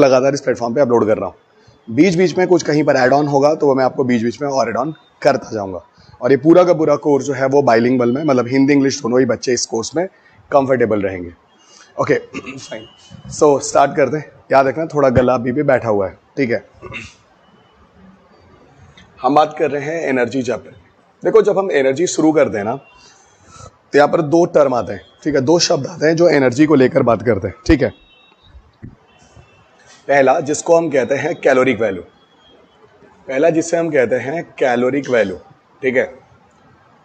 लगातार इस प्लेटफॉर्म पे अपलोड कर रहा हूँ। बीच बीच में कुछ कहीं पर ऐड ऑन होगा तो वो मैं आपको बीच बीच में और ऐड ऑन करता जाऊँगा। और ये पूरा का पूरा कोर्स जो है वो बाइलिंगुअल में, मतलब हिंदी इंग्लिश दोनों ही बच्चे इस कोर्स में कंफर्टेबल रहेंगे। ओके फाइन, सो स्टार्ट करते हैं। याद रखना थोड़ा गला अभी भी बैठा हुआ है, ठीक है। हम बात कर रहे हैं एनर्जी चैप्टर। देखो जब हम एनर्जी शुरू करते हैं ना तो यहाँ पर दो टर्म आते हैं, ठीक है, दो शब्द आते हैं जो एनर्जी को लेकर बात करते हैं, ठीक है। पहला जिसको हम कहते हैं कैलोरिक वैल्यू, पहला जिससे हम कहते हैं कैलोरिक वैल्यू, ठीक है।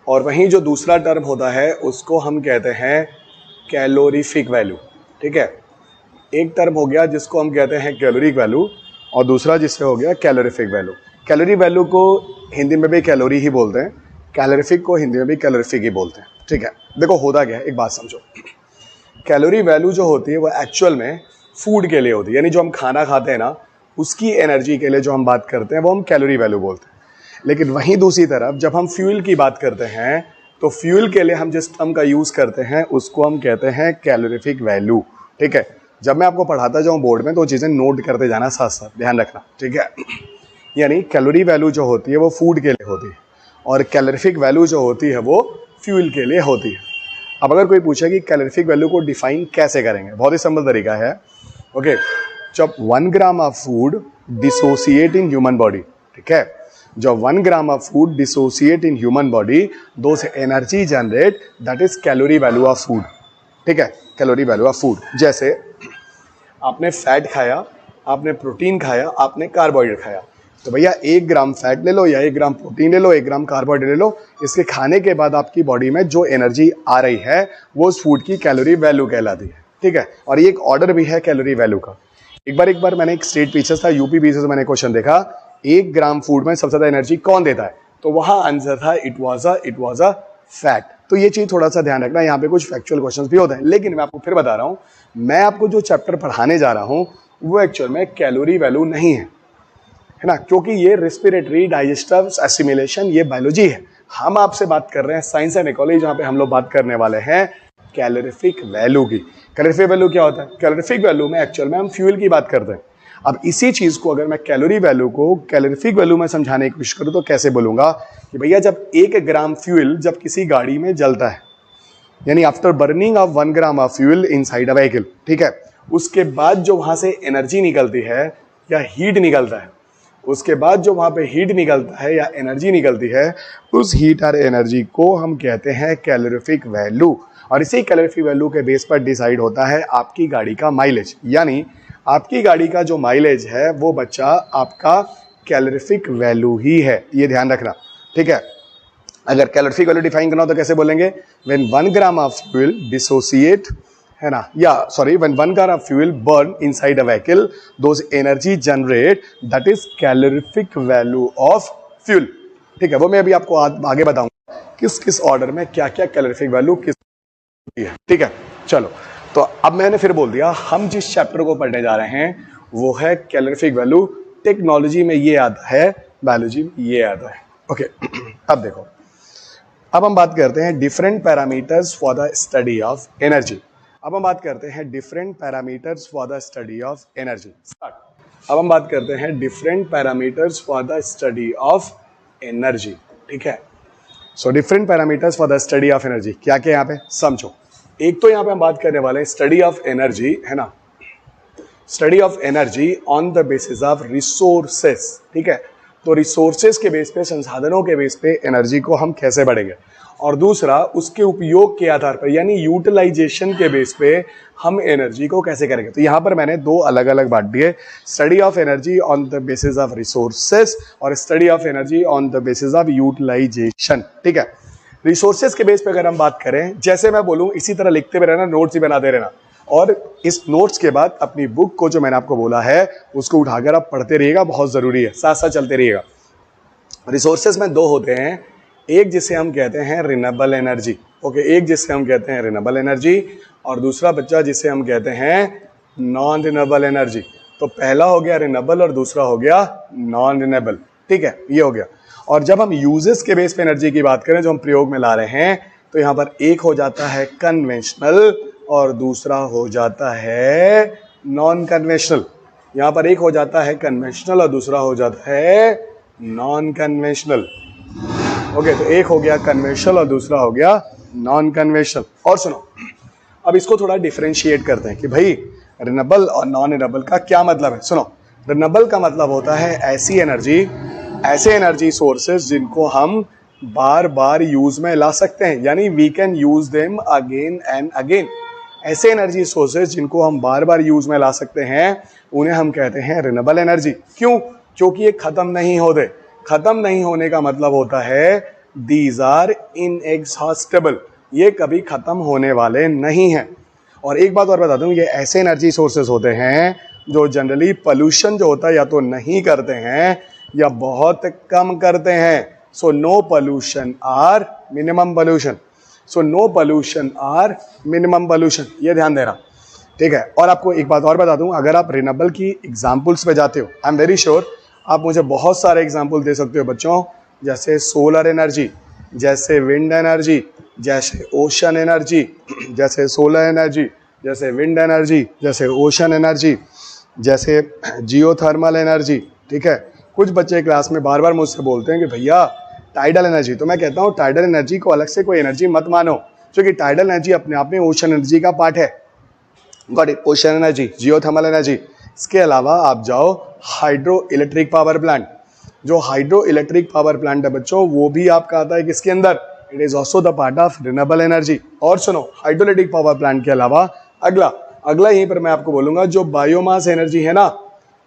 और वहीं जो दूसरा टर्म होता है उसको हम कहते हैं कैलोरीफिक वैल्यू, ठीक है। एक टर्म हो गया जिसको हम कहते हैं कैलोरिक वैल्यू और दूसरा जिससे हो गया कैलोरीफिक वैल्यू। कैलोरी वैल्यू को हिंदी में भी कैलोरी ही बोलते हैं, कैलोरीफिक को हिंदी में भी कैलोरीफिक ही बोलते हैं, ठीक है। देखो होता क्या है, एक बात समझो, कैलोरी वैल्यू जो होती है वो एक्चुअल में फूड के लिए होती है, यानी जो हम खाना खाते हैं ना उसकी एनर्जी के लिए जो हम बात करते हैं वो हम कैलोरी वैल्यू बोलते हैं। लेकिन वहीं दूसरी तरफ जब हम फ्यूल की बात करते हैं तो फ्यूल के लिए हम जिस टर्म का यूज़ करते हैं उसको हम कहते हैं कैलोरीफिक वैल्यू, ठीक है। जब मैं आपको पढ़ाता जाऊँ बोर्ड में तो चीज़ें नोट करते जाना, साथ साथ ध्यान रखना, ठीक है। यानी कैलोरी वैल्यू जो होती है वो फूड के लिए होती है और कैलोरीफिक वैल्यू जो होती है वो फ्यूल के लिए होती है। अब अगर कोई पूछे कि कैलोरीफिक वैल्यू को डिफाइन कैसे करेंगे, बहुत ही सिंपल तरीका है। ओके, जब 1 gram of food dissociate in human body, ठीक है, जब 1 gram of food dissociate in human body, those energy generate, that is calorie value of food, ठीक है, कैलोरी वैल्यू ऑफ फूड। जैसे आपने फैट खाया, आपने प्रोटीन खाया, आपने कार्बोहाइड्रेट खाया, तो भैया 1 ग्राम फैट ले लो या 1 ग्राम प्रोटीन ले लो, 1 ग्राम कार्बोहाइड्रेट ले लो, इसके खाने के बाद आपकी बॉडी में जो एनर्जी आ रही है वो उस फूड की कैलोरी वैल्यू कहलाती है, ठीक है। और ये एक ऑर्डर भी है कैलोरी वैल्यू का। एक बार मैंने एक स्टेट पीछे था, यूपी पीछे से मैंने क्वेश्चन देखा, 1 ग्राम फूड में सबसे ज्यादा एनर्जी कौन देता है, तो वहां आंसर था इट वाज अ फैट। तो ये चीज थोड़ा सा ध्यान रखना, यहाँ पे कुछ फैक्चुअल क्वेश्चंस भी होते हैं। लेकिन मैं आपको फिर बता रहा हूँ, मैं आपको जो चैप्टर पढ़ाने जा रहा हूँ वो एक्चुअल में कैलोरी वैल्यू नहीं है ना, क्योंकि ये रेस्पिरेटरी, डाइजेस्टिव, एसिमिलेशन, ये बायोलॉजी है। हम आपसे बात कर रहे हैं साइंस एंड इकोलॉजी, जहाँ पे हम लोग बात करने वाले हैं कैलोरीफिक वैल्यू की। कैलोरीफिक वैल्यू क्या होता है? कैलोरीफिक वैल्यू में एक्चुअल में हम फ्यूल की बात करते हैं। अब इसी चीज को अगर मैं कैलोरी वैल्यू को कैलोरीफिक वैल्यू में समझाने की कोशिश करूँ तो कैसे बोलूंगा कि भैया जब 1 ग्राम फ्यूल जब किसी गाड़ी में जलता है, यानी after burning of 1 gram of fuel inside a vehicle, ठीक है, उसके बाद जो वहां से एनर्जी निकलती है या हीट निकलता है, उसके बाद जो वहां पे हीट निकलता है या एनर्जी निकलती है, उस हीट और एनर्जी को हम कहते हैं कैलोरीफिक वैल्यू। और इसी कैलोरीफिक वैल्यू के बेस पर डिसाइड होता है आपकी गाड़ी का माइलेज, यानी आपकी गाड़ी का जो माइलेज है वो बच्चा आपका कैलोरीफिक वैल्यू ही है, ये ध्यान रखना, ठीक है। अगर कैलोरीफिक वैल्यू डिफाइन करना हो तो कैसे बोलेंगे, when 1 gram of fuel dissociate, है ना, या sorry, when 1 gram of fuel burn inside a vehicle, those energy generate, that is calorific value of fuel, ठीक है। वो मैं अभी आपको आगे बताऊंगा किस किस ऑर्डर में क्या क्या कैलोरीफिक वैल्यू किस है, ठीक है। चलो, तो अब मैंने फिर बोल दिया, हम जिस चैप्टर को पढ़ने जा रहे हैं वो है कैलोरीफिक वैल्यू। टेक्नोलॉजी में ये आता है, बायोलॉजी में ये आता है, ओके। अब देखो, अब हम बात करते हैं different parameters for the study of energy. अब हम बात करते हैं different parameters for the study of energy. अब हम बात करते हैं different parameters for the study of energy, ठीक है। So different parameters for the study of energy क्या क्या यहाँ पे समझो। एक तो यहाँ पे हम बात करने वाले हैं स्टडी ऑफ एनर्जी, है ना, study of energy on the basis of resources, ठीक है। तो रिसोर्सेस के बेस पे, संसाधनों के बेस पे एनर्जी को हम कैसे बढ़ेंगे, और दूसरा उसके उपयोग के आधार पर यानी यूटिलाइजेशन के बेस पे हम एनर्जी को कैसे करेंगे। तो यहाँ पर मैंने दो अलग अलग बात दी है, study of energy on the basis of resources और study of energy on the basis of utilization, ठीक है। रिसोर्सेज के बेस पे अगर हम बात करें, जैसे मैं बोलूँ इसी तरह लिखते भी रहना, नोट्स ही बनाते रहना, और इस नोट्स के बाद अपनी बुक को जो मैंने आपको बोला है उसको उठाकर आप पढ़ते रहिएगा, बहुत जरूरी है, साथ साथ चलते रहिएगा। रिसोर्सेज में दो होते हैं, एक जिसे हम कहते हैं रिन्यूएबल एनर्जी, ओके, एक जिसे हम कहते हैं रिन्यूएबल एनर्जी और दूसरा बच्चा जिसे हम कहते हैं नॉन रिन्यूएबल एनर्जी। तो पहला हो गया रिन्यूएबल और दूसरा हो गया नॉन रिन्यूएबल, ठीक है, ये हो गया। और जब हम यूजेस के बेस पे एनर्जी की बात करें, जो हम प्रयोग में ला रहे हैं, तो यहाँ पर एक हो जाता है कन्वेंशनल और दूसरा हो जाता है नॉन कन्वेंशनल। यहाँ पर एक हो जाता है कन्वेंशनल और दूसरा हो जाता है नॉन कन्वेंशनल। ओके, तो एक हो गया कन्वेंशनल और दूसरा हो गया नॉन कन्वेंशनल। और सुनो, अब इसको थोड़ा डिफरेंशिएट करते हैं कि भाई रिन्यूएबल और नॉन रिन्यूएबल का क्या मतलब है। सुनो, रिन्यूएबल का मतलब होता है ऐसी एनर्जी, ऐसे एनर्जी सोर्सेज जिनको हम बार बार यूज में ला सकते हैं, यानी we can use them again and again. ऐसे एनर्जी सोर्सेज जिनको हम बार बार यूज में ला सकते हैं उन्हें हम कहते हैं रिन्यूएबल एनर्जी। क्यों? क्योंकि ये खत्म नहीं होते। खत्म नहीं होने का मतलब होता है दीज आर इनएग्जॉस्टेबल, ये कभी खत्म होने वाले नहीं हैं। और एक बात और बता दूं, ये ऐसे एनर्जी सोर्सेज होते हैं जो जनरली पोल्यूशन जो होता है या तो नहीं करते हैं या बहुत कम करते हैं। So no pollution or minimum pollution, so no pollution or minimum pollution, ये ध्यान देना, ठीक है। और आपको एक बात और बता दूं, अगर आप रिन्यूएबल की एग्जांपल्स पे जाते हो, आई एम वेरी श्योर आप मुझे बहुत सारे एग्जांपल दे सकते हो बच्चों, जैसे सोलर एनर्जी, जैसे विंड एनर्जी, जैसे ओशन एनर्जी, जैसे सोलर एनर्जी, जैसे विंड एनर्जी, जैसे ओशन एनर्जी, जैसे जियोथर्मल एनर्जी, ठीक है। कुछ बच्चे क्लास में बार बार मुझसे बोलते हैं कि भैया टाइडल एनर्जी, तो मैं कहता हूँ टाइडल एनर्जी को अलग से कोई एनर्जी मत मानो, क्योंकि टाइडल एनर्जी अपने आप में ओशन एनर्जी का पार्ट है। Got it? Ocean energy, geothermal energy. इसके अलावा आप जाओ हाइड्रो इलेक्ट्रिक पावर प्लांट, जो हाइड्रो इलेक्ट्रिक पावर प्लांट है बच्चों, वो भी आपका आता है किसके अंदर? It is also the part of renewable energy. और सुनो, हाइड्रो इलेक्ट्रिक पावर प्लांट के अलावा अगला यहीं पर मैं आपको बोलूंगा, जो बायोमास एनर्जी है ना,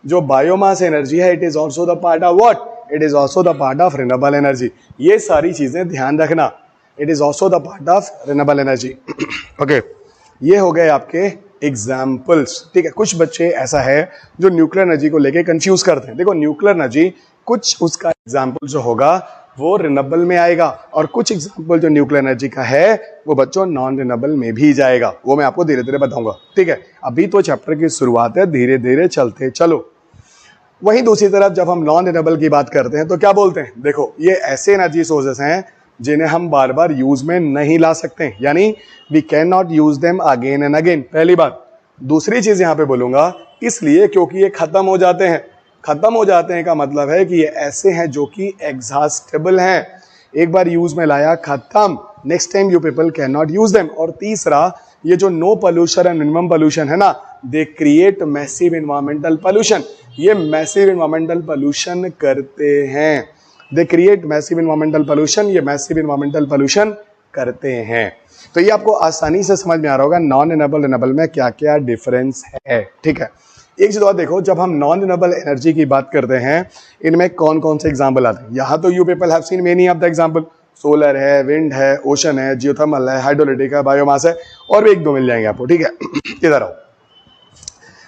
जो बायोमास एनर्जी है, it is also the part of what? It is also the part of renewable energy. ये सारी चीजें ध्यान रखना, it is also the part of renewable energy. Okay, ये हो गए आपके एग्जाम्पल्स, ठीक है। कुछ बच्चे ऐसा है जो न्यूक्लियर एनर्जी को लेके कंफ्यूज करते हैं। देखो, न्यूक्लियर एनर्जी कुछ उसका एग्जाम्पल जो होगा वो रिन्यूएबल में आएगा, और कुछ एग्जाम्पल जो न्यूक्लियर एनर्जी का है वो बच्चों नॉन रिन्यूएबल में भी जाएगा। वो मैं आपको धीरे धीरे बताऊंगा, ठीक है। अभी तो चैप्टर की शुरुआत है, धीरे धीरे चलते चलो। वहीं दूसरी तरफ जब हम नॉन रिन्यूएबल की बात करते हैं तो क्या बोलते हैं? देखो, ये ऐसे एनर्जी सोर्सेस हैं जिन्हें हम बार बार यूज में नहीं ला सकते, यानी we can not use them again and again, पहली बात। दूसरी चीज यहां पे बोलूंगा, इसलिए क्योंकि ये खत्म हो जाते हैं। खत्म हो जाते हैं का मतलब है कि ये ऐसे हैं जो कि एग्जॉस्टेबल हैं, एक बार यूज में लाया खत्म, next time you people can not use them. और तीसरा, ये जो no pollution and minimum pollution है ना, they create massive environmental pollution, ये मैसिव एनवायरमेंटल पोल्यूशन करते हैं, they create massive environmental pollution, ये मैसिव एनवायरमेंटल पोल्यूशन करते हैं। तो ये आपको आसानी से समझ में आ रहा होगा नॉन रिन्यूएबल रिन्यूएबल में क्या क्या डिफरेंस है, ठीक है। एक चीज और देखो, जब हम नॉन रिन्यूएबल एनर्जी की बात करते हैं, इनमें कौन कौन से एग्जाम्पल आते हैं? यहाँ तो you people have seen many of the example, solar है, विंड है, ओशन है, जियोथर्मल है, हाइड्रोइलेक्ट्रिक है, बायोमास है, और भी एक दो मिल जाएंगे आपको, ठीक है। इधर आओ,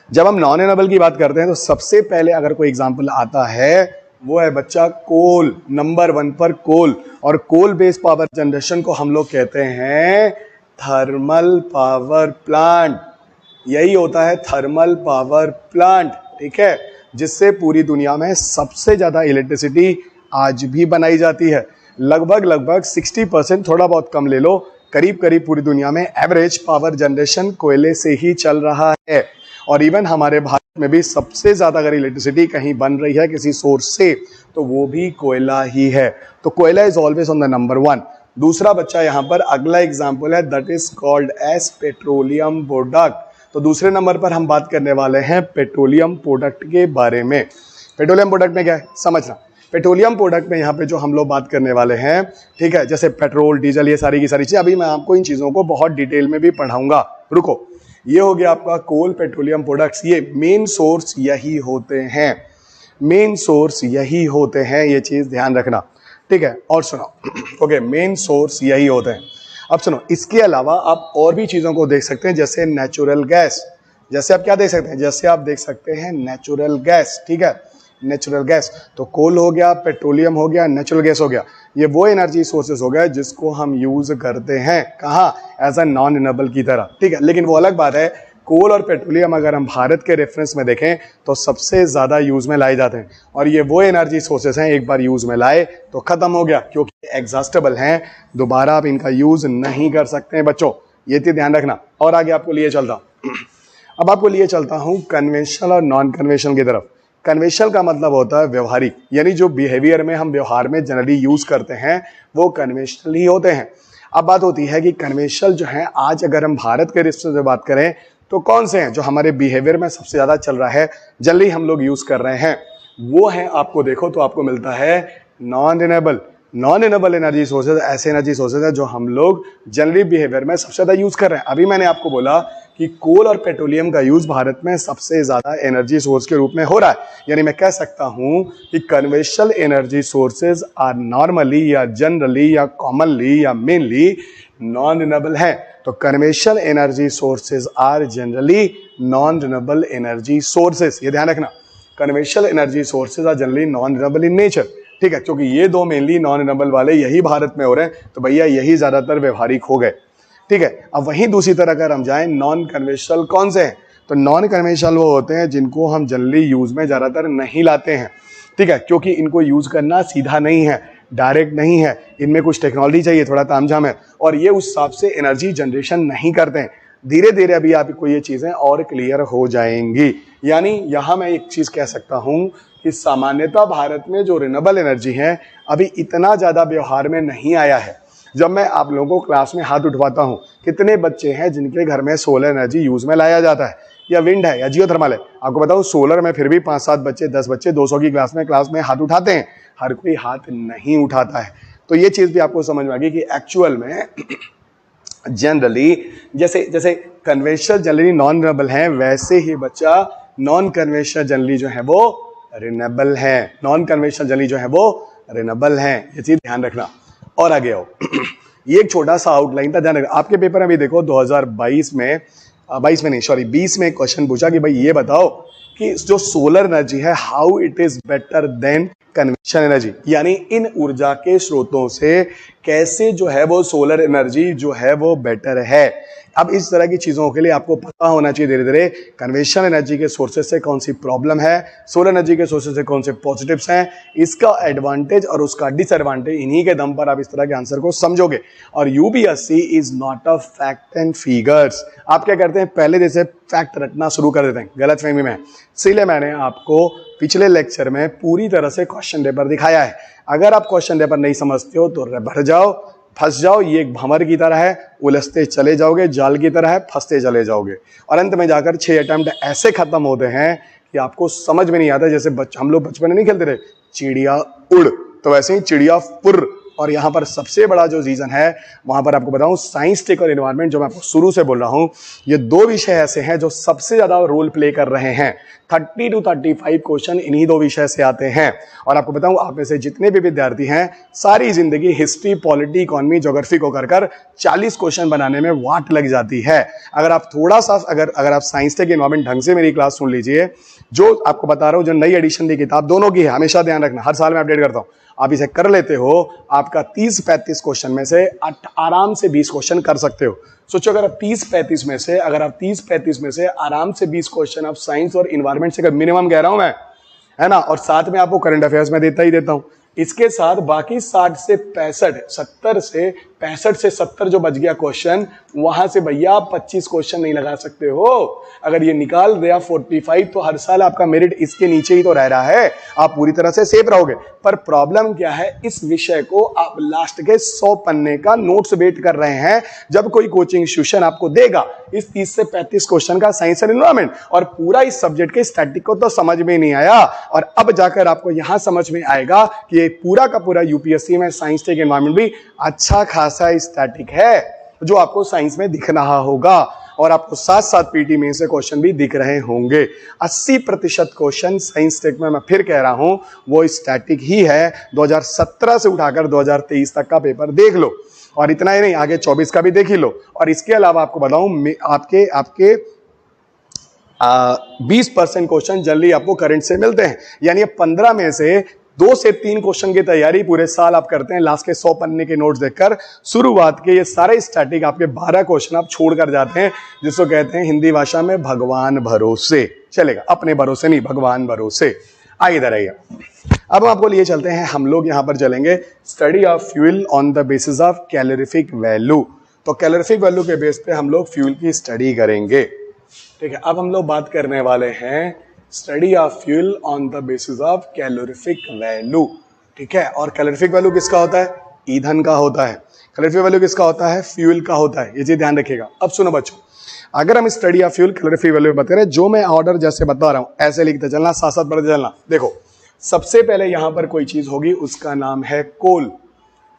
जब हम नॉन रिन्यूएबल की बात करते हैं तो सबसे पहले अगर कोई एग्जाम्पल आता है वो है बच्चा कोल, नंबर 1 पर कोल। और कोल बेस्ड पावर जनरेशन को हम लोग कहते हैं थर्मल पावर प्लांट, यही होता है थर्मल पावर प्लांट, ठीक है, जिससे पूरी दुनिया में सबसे ज्यादा इलेक्ट्रिसिटी आज भी बनाई जाती है। लगभग 60%, थोड़ा बहुत कम ले लो, करीब करीब पूरी दुनिया में एवरेज पावर जनरेशन कोयले से ही चल रहा है। और इवन हमारे भारत में भी सबसे ज्यादा अगर इलेक्ट्रिसिटी कहीं बन रही है किसी सोर्स से तो वो भी कोयला ही है। तो कोयला is always on the number 1। दूसरा बच्चा यहाँ पर अगला एग्जाम्पल है, that is called as petroleum product. तो दूसरे नंबर पर हम बात करने वाले हैं पेट्रोलियम प्रोडक्ट के बारे में। पेट्रोलियम प्रोडक्ट में क्या है समझना, पेट्रोलियम प्रोडक्ट में यहाँ पे जो हम लोग बात करने वाले हैं, ठीक है, जैसे पेट्रोल, डीजल, ये सारी की सारी चीजें, अभी मैं आपको इन चीजों को बहुत डिटेल में भी पढ़ाऊंगा, रुको। ये हो गया आपका कोल, पेट्रोलियम प्रोडक्ट्स, ये मेन सोर्स यही होते हैं, मेन सोर्स यही होते हैं, ये चीज ध्यान रखना, ठीक है। और सुनो, ओके, मेन सोर्स यही होते हैं। अब सुनो, इसके अलावा आप और भी चीजों को देख सकते हैं, जैसे नेचुरल गैस, जैसे आप क्या देख सकते हैं, जैसे आप देख सकते हैं नेचुरल गैस, ठीक है, नेचुरल गैस। तो कोल हो गया, पेट्रोलियम हो गया, नेचुरल गैस हो गया, ये वो एनर्जी सोर्सेस हो गए जिसको हम यूज करते हैं कहाँ, एज अ नॉन रिन्यूएबल की तरह, ठीक है। लेकिन वो अलग बात है, कोल और पेट्रोलियम अगर हम भारत के रेफरेंस में देखें तो सबसे ज्यादा यूज में लाए जाते हैं, और ये वो एनर्जी सोर्सेस हैं एक बार यूज में लाए तो खत्म हो गया, क्योंकि एग्जॉस्टेबल हैं, दोबारा आप इनका यूज नहीं कर सकते हैं बच्चों, ये चीज ध्यान रखना। और आगे आपको लिए चलता हूं, अब आपको लिए चलता हूं कन्वेंशनल और नॉन कन्वेंशनल की तरफ। कन्वेंशनल का मतलब होता है व्यवहारिक, यानी जो बिहेवियर में हम व्यवहार में जनरली यूज करते हैं वो कन्वेंशनल ही होते हैं। अब बात होती है कि कन्वेंशनल जो है, आज अगर हम भारत के रिश्ते से बात करें तो कौन से हैं जो हमारे बिहेवियर में सबसे ज्यादा चल रहा है, जनरली हम लोग यूज कर रहे हैं, वो है आपको देखो तो आपको मिलता है non renewable. Non renewable energy sources ऐसे एनर्जी सोर्सेज है जो हम लोग जनरली बिहेवियर में सबसे ज्यादा यूज कर रहे हैं। अभी मैंने आपको बोला कि कोल और पेट्रोलियम का यूज भारत में सबसे ज्यादा एनर्जी सोर्स के रूप में हो रहा है, यानी मैं कह सकता हूं कि conventional energy sources are normally या जनरली या कॉमनली या मेनली नॉन रिन्यूएबल है। तो conventional energy sources are generally non renewable energy sources, ये ध्यान रखना। Conventional energy sources are generally non renewable in nature, ठीक है, क्योंकि ये दो मेनली नॉन रिन्यूएबल वाले यही भारत में हो रहे हैं, तो भैया यही ज्यादातर व्यवहारिक हो गए, ठीक है। अब वहीं दूसरी तरह अगर हम जाएं, नॉन कन्वेंशनल कौन से हैं, तो नॉन कन्वेंशनल वो होते हैं जिनको हम जनरली यूज में ज्यादातर नहीं लाते हैं, ठीक है, क्योंकि इनको यूज करना सीधा नहीं है, डायरेक्ट नहीं है, इनमें कुछ टेक्नोलॉजी चाहिए, थोड़ा तामझाम है, और ये उस हिसाब से एनर्जी जनरेशन नहीं करते हैं। धीरे धीरे अभी आपको ये चीजें और क्लियर हो जाएंगी। यानी यहां मैं एक चीज कह सकता हूं कि सामान्यतः भारत में जो रिन्यूएबल एनर्जी है अभी इतना ज्यादा व्यवहार में नहीं आया है। जब मैं आप लोगों को क्लास में हाथ उठवाता हूं, कितने बच्चे हैं जिनके घर में सोलर एनर्जी यूज में लाया जाता है, या विंड है या जियोथर्मल है? आपको बताऊं सोलर में फिर भी 5-7 बच्चे 10 बच्चे 200 की क्लास में हाथ उठाते हैं, हर कोई हाथ नहीं उठाता है। तो ये चीज भी आपको समझ में आ गई कि एक्चुअल में जनरली जैसे कन्वेंशनल जनरली नॉन रिन्यूएबल है, वैसे ही बच्चा नॉन कन्वेंशनल जनरली जो है वो रिन्यूएबल है, नॉन कन्वेंशनल जनरली जो है वो रिन्यूएबल है, ये चीज ध्यान रखना। और आगे आओ, ये एक छोटा सा आउटलाइन था, ध्यान रखना। आपके पेपर में भी देखो 2022 में 20 में क्वेश्चन पूछा कि भाई ये बताओ कि जो सोलर एनर्जी है how it is better than conventional energy, यानी इन ऊर्जा के स्रोतों से कैसे जो है वो सोलर एनर्जी जो है वो बेटर है। अब इस तरह की चीजों के लिए आपको पता होना चाहिए धीरे धीरे कन्वेंशनल एनर्जी के सोर्सेज से कौन सी प्रॉब्लम है, सोलर एनर्जी के सोर्सेज से कौन से पॉजिटिव्स हैं, इसका एडवांटेज और उसका डिसएडवांटेज, इन्हीं के दम पर आप इस तरह के आंसर को समझोगे। और UPSC is not a fact and figures. आप क्या करते हैं, पहले जैसे फैक्ट रटना शुरू कर देते हैं, गलत फहमी में। इसीलिए मैंने आपको पिछले लेक्चर में पूरी तरह से क्वेश्चन पेपर दिखाया है। अगर आप क्वेश्चन पेपर नहीं समझते हो तो भर जाओ, फंस जाओ, ये एक भंवर की तरह है, उलझते चले जाओगे, जाल की तरह है, फंसते चले जाओगे, और अंत में जाकर 6 अटेम्प्ट ऐसे खत्म होते हैं कि आपको समझ में नहीं आता। जैसे हम लोग बचपन में नहीं खेलते थे चिड़िया उड़, तो वैसे ही चिड़िया फुर। और यहाँ पर सबसे बड़ा जो रीजन है वहां पर आपको बताऊं, साइंस टेक और एनवायरनमेंट, जो मैं आपको शुरू से बोल रहा हूं, ये दो विषय ऐसे हैं जो सबसे ज्यादा रोल प्ले कर रहे हैं। 30 to 35 क्वेश्चन इन्हीं दो विषय से आते हैं। और आपको बताऊं, आप में से जितने भी विद्यार्थी हैं, सारी जिंदगी हिस्ट्री, पॉलिटी, इकोनॉमी, ज्योग्राफी को कर 40 क्वेश्चन बनाने में वाट लग जाती है। अगर आप थोड़ा सा अगर आप साइंस टेक एनवायरनमेंट ढंग से मेरी क्लास सुन लीजिए, जो आपको बता रहा हूं, जो नई एडिशन की किताब दोनों की है, हमेशा ध्यान रखना, हर साल मैं अपडेट करता हूं, आप इसे कर लेते हो, आपका 30-35 क्वेश्चन में से आराम से 20 क्वेश्चन कर सकते हो। सोचो अगर आप 30-35 में से आराम से 20 क्वेश्चन आप साइंस और इन्वायरमेंट से, मिनिमम कह रहा हूं मैं, है ना, और साथ में आपको करंट अफेयर्स में देता ही देता हूं, इसके साथ बाकी 60 से 65 65 से 70 जो बच गया क्वेश्चन, वहां से भैया आप 25 क्वेश्चन नहीं लगा सकते हो। अगर ये निकाल दिया 45, तो हर साल आपका मेरिट इसके नीचे ही तो रह रहा है, आप पूरी तरह से सेफ रहोगे। पर प्रॉब्लम क्या है, इस विषय को आप लास्ट के 100 पन्ने का नोट्स वेट कर रहे हैं, जब कोई कोचिंग इंस्टीट्यूशन आपको देगा इस 30 से 35 क्वेश्चन का साइंस एंड एनवायरनमेंट, और पूरा इस सब्जेक्ट के स्टैटिक को तो समझ में नहीं आया, और अब जाकर आपको यहां समझ में आएगा कि ये पूरा का पूरा यूपीएससी में साइंस टेक एनवायरनमेंट भी अच्छा खासा स्टैटिक है, जो आपको साइंस में दिख रहा होगा, और आपको साथ साथ पीटी में से क्वेश्चन भी दिख रहे होंगे। 80% क्वेश्चन साइंस टेक में, मैं फिर कह रहा हूं, वो स्टैटिक ही है। 2017 से उठाकर 2023 तक का पेपर देख लो, और इतना ही नहीं, आगे 24 का भी देख ही लो। और इसके अलावा आपको बताऊं, आपके 20% क्वेश्चन जल्दी आपको करंट से मिलते हैं, यानी 15 में से 2 से 3 क्वेश्चन की तैयारी पूरे साल आप करते हैं लास्ट के 100 पन्ने के नोट्स देखकर। शुरुआत के ये सारे स्टैटिक आपके 12 क्वेश्चन आप छोड़ कर जाते हैं, जिसको कहते हैं हिंदी भाषा में भगवान भरोसे। चलेगा, अपने भरोसे नहीं, भगवान भरोसे। आइए इधर आइए, अब आपको लिए चलते हैं, हम लोग यहां पर चलेंगे study of fuel on the basis of calorific value. तो कैलोरीफिक वैल्यू के बेस पे हम लोग फ्यूल की स्टडी करेंगे, ठीक है, अब हम लोग बात करने वाले हैं study of fuel on the basis of calorific value. ठीक है, और कैलोरीफिक वैल्यू किसका होता है? ईंधन का होता है। कैलोरीफिक वैल्यू किसका होता है? फ्यूल का होता है। ये चीज ध्यान रखिएगा। अब सुनो बच्चों, अगर हम study of fuel calorific value बता रहे हैं, जो मैं ऑर्डर जैसे बता रहा हूं ऐसे लिखते चलना, साथ साथ पढ़ते चलना। देखो, सबसे पहले यहां पर कोई चीज होगी, उसका नाम है कोल,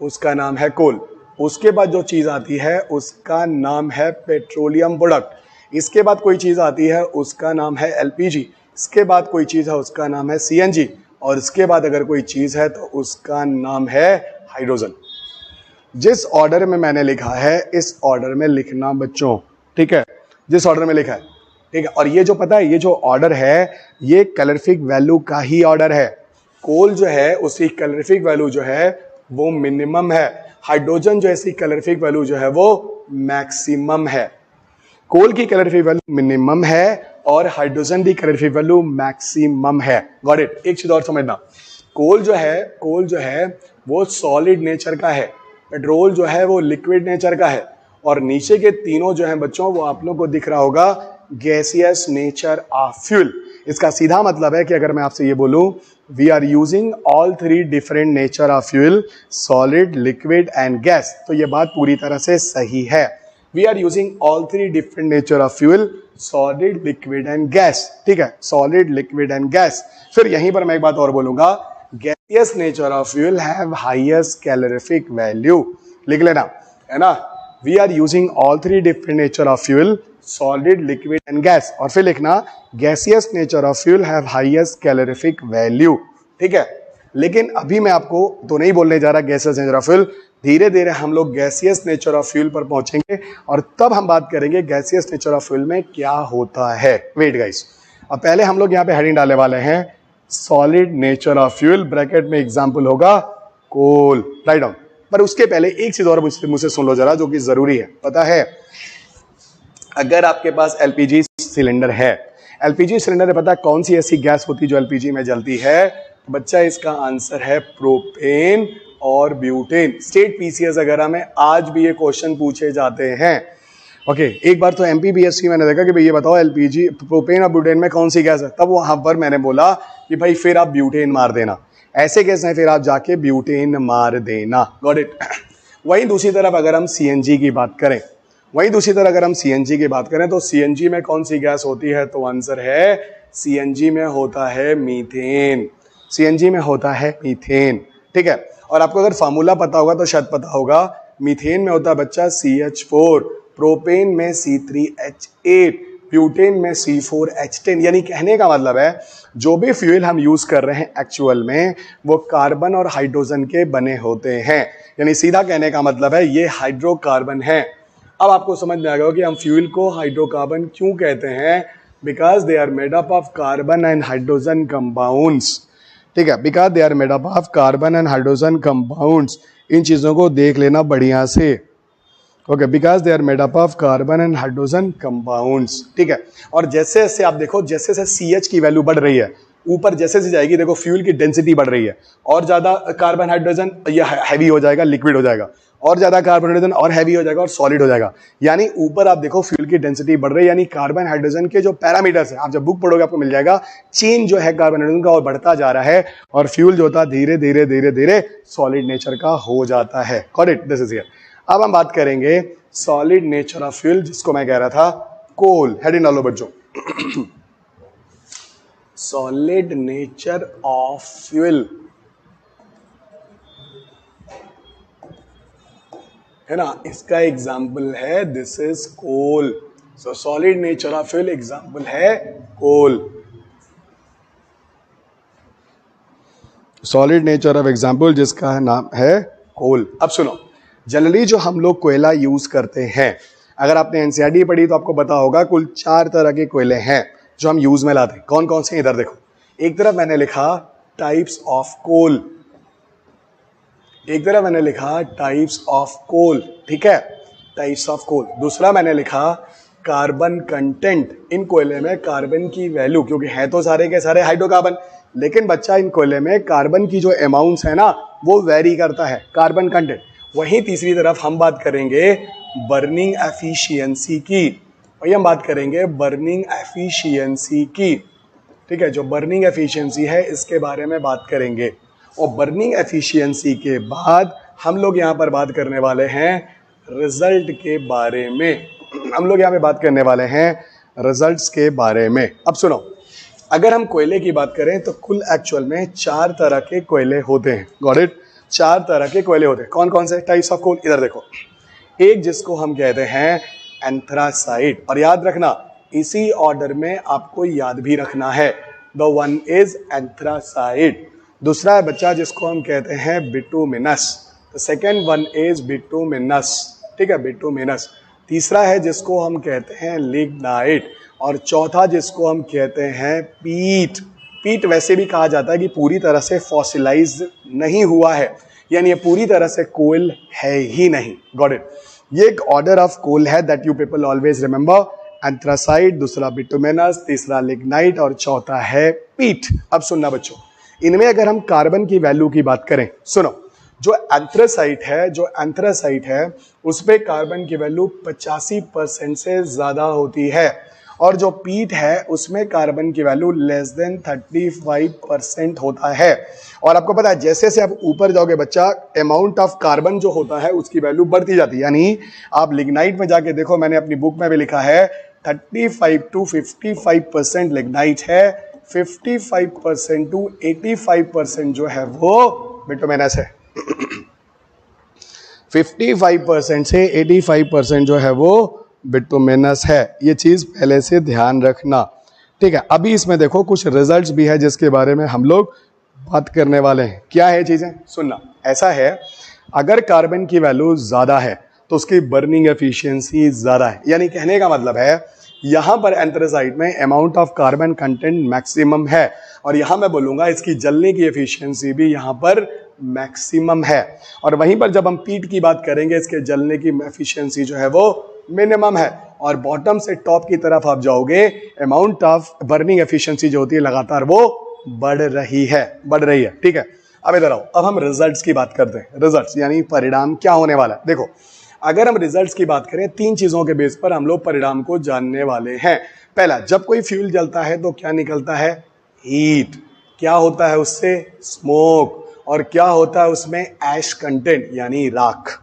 उसका नाम है कोल। उसके बाद जो चीज आती है उसका नाम है पेट्रोलियम प्रोडक्ट। इसके बाद कोई चीज आती है उसका नाम है एलपीजी। इसके बाद कोई चीज है उसका नाम है सीएनजी, और इसके बाद अगर कोई चीज है तो उसका नाम है हाइड्रोजन। जिस ऑर्डर में मैंने लिखा है इस ऑर्डर में लिखना बच्चों, ठीक है, जिस ऑर्डर में लिखा है, ठीक है। और ये जो पता है, ये जो ऑर्डर है ये कैलोरीफिक वैल्यू का ही ऑर्डर है। कोल जो है उसकी कैलोरीफिक वैल्यू जो है वो मिनिमम है, हाइड्रोजन जो है इसकी कैलोरीफिक वैल्यू जो है वो मैक्सिमम है। कोल की कैलोरीफिक वैल्यू मिनिमम है और हाइड्रोजन की कैलोरीफिक वैल्यू मैक्सिमम है। Got it. एक चीज और समझना, कोल जो है वो सॉलिड नेचर का है, पेट्रोल जो है वो लिक्विड नेचर का है, और नीचे के तीनों जो है बच्चों वो आप लोगों को दिख रहा होगा गैसियस नेचर ऑफ फ्यूल। इसका सीधा मतलब है कि अगर मैं आपसे ये बोलूं we are using all 3 different nature of fuel, solid, liquid and gas, तो ये बात पूरी तरह से सही है। We are using all 3 different nature of fuel, solid, liquid and gas. ठीक है, सॉलिड, लिक्विड एंड गैस। फिर यहीं पर मैं एक बात और बोलूंगा, gaseous nature of fuel have highest calorific value. लिख लेना, है ना। We are using all 3 different nature of fuel, solid, liquid and gas, और फिर लिखना gaseous nature of fuel have highest calorific value. ठीक है, लेकिन अभी मैं आपको तो नहीं बोलने जा रहा गैसियस नेचर ऑफ फ्यूल। धीरे धीरे हम लोग गैसियस नेचर ऑफ फ्यूल पर पहुंचेंगे और तब हम बात करेंगे गैसियस नेचर ऑफ फ्यूल में क्या होता है। वेट गाइस, अब पहले हम लोग यहाँ पे हेडिंग डालने वाले हैं solid nature of fuel, bracket में एग्जाम्पल होगा कोल, राइट डाउन। पर उसके पहले एक चीज और मुझसे सुन लो जरा, जो कि जरूरी है। पता है, अगर आपके पास एलपीजी सिलेंडर है, एलपीजी सिलेंडर है, पता है कौन सी ऐसी गैस होती है जो एलपीजी में जलती है? बच्चा इसका आंसर है प्रोपेन और ब्यूटेन। स्टेट पीसीएस वगैरह में आज भी ये क्वेश्चन पूछे जाते हैं। ओके, एक बार तो एमपीबीएससी मैंने देखा कि भाई ये बताओ एलपीजी, प्रोपेन और ब्यूटेन में कौन सी गैस है, तब वहां पर मैंने बोला कि भाई फिर आप ब्यूटेन मार देना, ऐसे गैस है फिर आप जाके ब्यूटेन मार देना। Got it. वहीं दूसरी तरफ अगर हम सीएनजी की बात करें, तो सीएनजी में कौन सी गैस होती है? तो आंसर है सीएनजी में होता है मीथेन। सीएनजी में होता है मीथेन। ठीक है, और आपको अगर फार्मूला पता होगा तो शायद पता होगा, मीथेन में होता है बच्चा CH4, प्रोपेन में C3H8, ब्यूटेन में C4H10। यानी कहने का मतलब है जो भी फ्यूल हम यूज कर रहे हैं एक्चुअल में वो कार्बन और हाइड्रोजन के बने होते हैं। यानी सीधा कहने का मतलब है ये हाइड्रोकार्बन है। अब आपको समझ में आ गया कि हम फ्यूल को हाइड्रोकार्बन क्यों कहते हैं, because they are made up of carbon and hydrogen compounds. ठीक है, because they are made up of carbon and hydrogen compounds. इन चीजों को देख लेना बढ़िया से। Okay, because they are made up of carbon and hydrogen compounds. ठीक है, और जैसे जैसे आप देखो, जैसे जैसे CH की वैल्यू बढ़ रही है ऊपर, जैसे जैसे जाएगी, देखो फ्यूल की डेंसिटी बढ़ रही है, और ज्यादा कार्बन हाइड्रोजन ये हैवी हो जाएगा, लिक्विड हो जाएगा, और ज्यादा कार्बन हाइड्रोजन और हैवी हो जाएगा और सॉलिड हो जाएगा। यानी ऊपर आप देखो फ्यूल की डेंसिटी बढ़ रही है, यानी कार्बन हाइड्रोजन के जो पैरामीटर्स है, आप जब बुक पढ़ोगे आपको मिल जाएगा, चेन जो है कार्बन हाइड्रोजन का और बढ़ता जा रहा है, और फ्यूल जो होता धीरे धीरे धीरे धीरे सॉलिड नेचर का हो जाता है। Got it, this is here. अब हम बात करेंगे सॉलिड नेचर ऑफ फ्यूल, जिसको मैं कह रहा था कोल। हेडिंग डालो बच्चों, सॉलिड नेचर ऑफ फ्यूल, है ना। इसका एग्जाम्पल है this is coal. So solid nature of fuel example है coal. Solid nature of example जिसका नाम है कोल। अब सुनो, जनरली जो हम लोग कोयला यूज करते हैं, अगर आपने एनसीईआरटी पढ़ी तो आपको पता होगा कुल 4 तरह के कोयले हैं जो हम यूज में लाते हैं। कौन कौन से? इधर देखो, एक तरफ मैंने लिखा टाइप्स ऑफ कोल, एक तरफ मैंने लिखा टाइप्स ऑफ कोल। ठीक है, टाइप्स ऑफ कोल। दूसरा मैंने लिखा कार्बन कंटेंट, इन कोयले में कार्बन की वैल्यू, क्योंकि है तो सारे के सारे हाइड्रोकार्बन, लेकिन बच्चा इन कोयले में कार्बन की जो अमाउंट्स है ना वो वेरी करता है, कार्बन कंटेंट। वहीं तीसरी तरफ हम बात करेंगे बर्निंग एफिशिएंसी की, वही हम बात करेंगे बर्निंग एफिशिएंसी की, ठीक है। जो बर्निंग एफिशिएंसी है इसके बारे में बात करेंगे। और बर्निंग एफिशिएंसी के बाद हम लोग यहाँ पर बात करने वाले हैं रिजल्ट के बारे में। हम लोग यहाँ पे बात करने वाले हैं रिजल्ट्स के बारे में। अब सुनो, अगर हम कोयले की बात करें तो कुल एक्चुअल में 4 तरह के कोयले होते हैं। Got it? 4 तरह के कोयले होते हैं। कौन कौन से टाइप्स ऑफ कोल? इधर देखो, एक जिसको हम कहते हैं एंथ्रासाइट, और याद रखना इसी ऑर्डर में आपको याद भी रखना है। The one is anthracite. दूसरा है बच्चा जिसको हम कहते हैं bituminous. The second one is bituminous, ठीक है, बिटुमिनस। तीसरा है जिसको हम कहते हैं लिग्नाइट, और चौथा जिसको हम कहते हैं पीट। पीट वैसे भी कहा जाता है कि पूरी तरह से फॉसिलाइज नहीं हुआ है, यानी ये पूरी तरह से कोल है ही नहीं। Got it? ये एक ऑर्डर ऑफ कोल है that you people always remember. Anthracite, दूसरा बिटुमिनस, तीसरा लिग्नाइट और चौथा है पीट। अब सुनना बच्चों, इनमें अगर हम कार्बन की वैल्यू की बात करें, सुनो, जो एंथ्रासाइट है उस पे कार्बन की वैल्यू 85% से ज़्यादा होती है, और जो पीट है उसमें कार्बन की वैल्यू लेस देन 35% होता है। और आपको पता है जैसे जैसे आप ऊपर जाओगे बच्चा, अमाउंट ऑफ कार्बन जो होता है उसकी वैल्यू बढ़ती जाती है। यानी आप लिग्नाइट में जाके देखो, मैंने अपनी बुक में भी लिखा है 35 to 55% लिग्नाइट है, 55% to 85% जो है वो बिटुमिनस है। 55% से 85% जो है वो बिटुमिनस है। ये चीज़ पहले से ध्यान रखना, ठीक है। अभी इसमें देखो कुछ रिजल्ट्स भी है जिसके बारे में हम लोग बात करने वाले हैं। क्या है चीज़ें? सुनना, ऐसा है अगर कार्बन की वैल्यू ज़्यादा है तो उसकी बर्निंग एफिशिएंसी ज़्यादा है। यानी कहने का मतलब है यहाँ पर एंथ्रासाइट में amount of carbon content maximum है, और यहाँ मैं बोलूँगा इसकी जलने की एफिशिएंसी भी यहाँ पर मैक्सिमम है। और वहीं पर जब हम पीट की बात करेंगे इसके जलने की एफिशिएंसी जो है वो मिनिमम है। और बॉटम से टॉप की तरफ आप जाओगे, अमाउंट ऑफ बर्निंग एफिशिएंसी जो होती है लगातार वो बढ़ रही है, ठीक है। अब इधर आओ, अब हम रिजल्ट्स की बात करते हैं। रिजल्ट्स यानी परिणाम क्या होने वाला है। देखो, अगर हम रिजल्ट्स की बात करें, 3 चीज़ों के बेस पर हम लोग परिणाम को जानने वाले हैं। पहला, जब कोई फ्यूल जलता है तो क्या निकलता है? हीट। क्या होता है उससे? स्मोक। और क्या होता है उसमें? ऐश कंटेंट, यानी राख।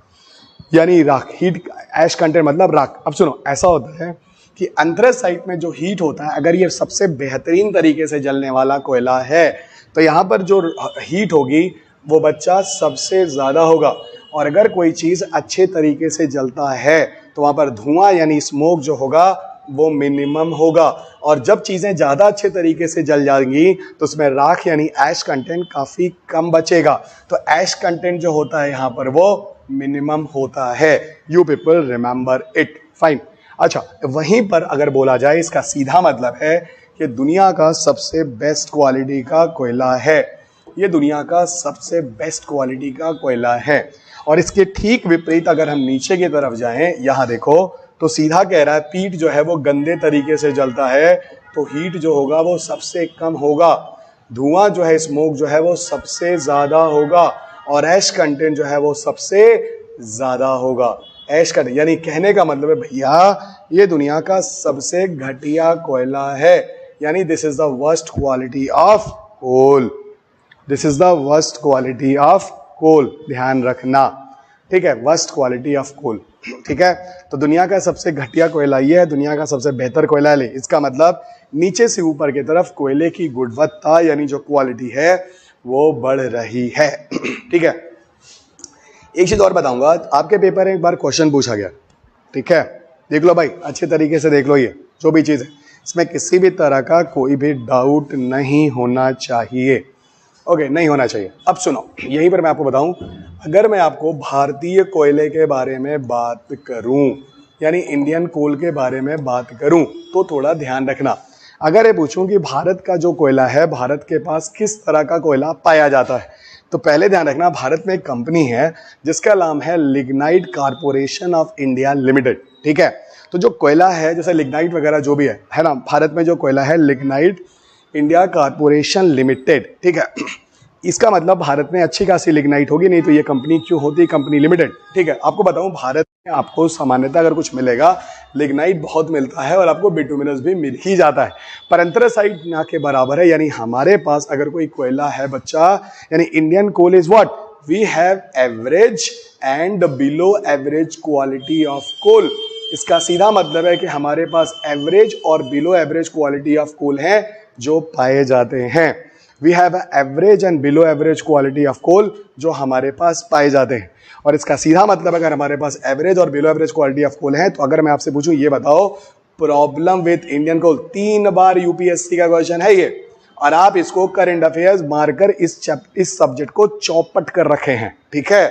हीट, ऐश कंटेंट मतलब राख। अब सुनो, ऐसा होता है कि एंथ्रासाइट में जो हीट होता है, अगर ये सबसे बेहतरीन तरीके से जलने वाला कोयला है तो यहाँ पर जो हीट होगी वो बच्चा सबसे ज़्यादा होगा। और अगर कोई चीज़ अच्छे तरीके से जलता है तो वहाँ पर धुआं यानी स्मोक जो होगा वो मिनिमम होगा। और जब चीज़ें ज़्यादा अच्छे तरीके से जल जाएंगी तो उसमें राख यानी ऐश कंटेंट काफ़ी कम बचेगा। तो ऐश कंटेंट जो होता है यहाँ पर वो मिनिमम होता है। You people remember it, fine. अच्छा, वहीं पर अगर बोला जाए इसका सीधा मतलब है कि दुनिया का सबसे बेस्ट क्वालिटी का कोयला है। ये दुनिया का सबसे बेस्ट क्वालिटी का कोयला है। और इसके ठीक विपरीत अगर हम नीचे की तरफ जाएं, यहाँ देखो तो सीधा कह रहा है पीट जो है वो गंदे तरीके से जलता है तो हीट जो होगा वो सबसे कम होगा, धुआं जो है स्मोक जो है वो सबसे ज़्यादा होगा, और ऐश कंटेंट जो है वो सबसे ज़्यादा होगा। ऐश कंटेंट यानी कहने का मतलब है भैया ये दुनिया का सबसे घटिया कोयला है, यानी this is the worst quality of coal. This is the worst quality of coal, ध्यान रखना, ठीक है, वर्स्ट क्वालिटी ऑफ कोल, ठीक है। तो दुनिया का सबसे घटिया कोयला ये है, दुनिया का सबसे बेहतर कोयला ले। इसका मतलब नीचे से ऊपर की तरफ कोयले की गुणवत्ता यानी जो क्वालिटी है वो बढ़ रही है, ठीक है। एक चीज़ और बताऊंगा, आपके पेपर में एक बार क्वेश्चन पूछा गया, ठीक है, देख लो भाई अच्छे तरीके से देख लो, ये जो भी चीज़ है इसमें किसी भी तरह का कोई भी डाउट नहीं होना चाहिए, ओके, नहीं होना चाहिए। अब सुनो, यहीं पर मैं आपको बताऊं, अगर मैं आपको भारतीय कोयले के बारे में बात करूं यानी इंडियन कोल के बारे में बात करूं तो थोड़ा ध्यान रखना। अगर ये पूछूं कि भारत का जो कोयला है, भारत के पास किस तरह का कोयला पाया जाता है, तो पहले ध्यान रखना भारत में एक कंपनी है जिसका नाम है lignite corporation of India limited, ठीक है। तो जो कोयला है जैसे लिग्नाइट वगैरह जो भी है ना, भारत में जो कोयला है लिग्नाइट इंडिया कॉर्पोरेशन लिमिटेड, ठीक है। इसका मतलब भारत में अच्छी खासी लिग्नाइट होगी, नहीं तो ये कंपनी क्यों होती कंपनी लिमिटेड, ठीक है। आपको बताऊं भारत आपको सामान्यतः अगर कुछ मिलेगा लिग्नाइट बहुत मिलता है और आपको बिटुमिनस भी मिल ही जाता है, पर एंथ्रासाइट ना के बराबर है। यानी हमारे पास अगर कोई कोयला है बच्चा, यानी Indian coal is what, we have average and below average quality of coal. इसका सीधा मतलब है कि हमारे पास एवरेज और below average quality of coal है जो पाए जाते हैं। We have average and below average quality of coal जो हमारे पास पाए जाते हैं। और इसका सीधा मतलब अगर हमारे पास एवरेज और below average quality of coal है, तो अगर मैं आपसे पूछूं ये बताओ प्रॉब्लम विथ इंडियन कोल, 3 बार यूपीएससी का क्वेश्चन है ये, और आप इसको करंट अफेयर्स मारकर इस सब्जेक्ट को चौपट कर रखे हैं। ठीक है,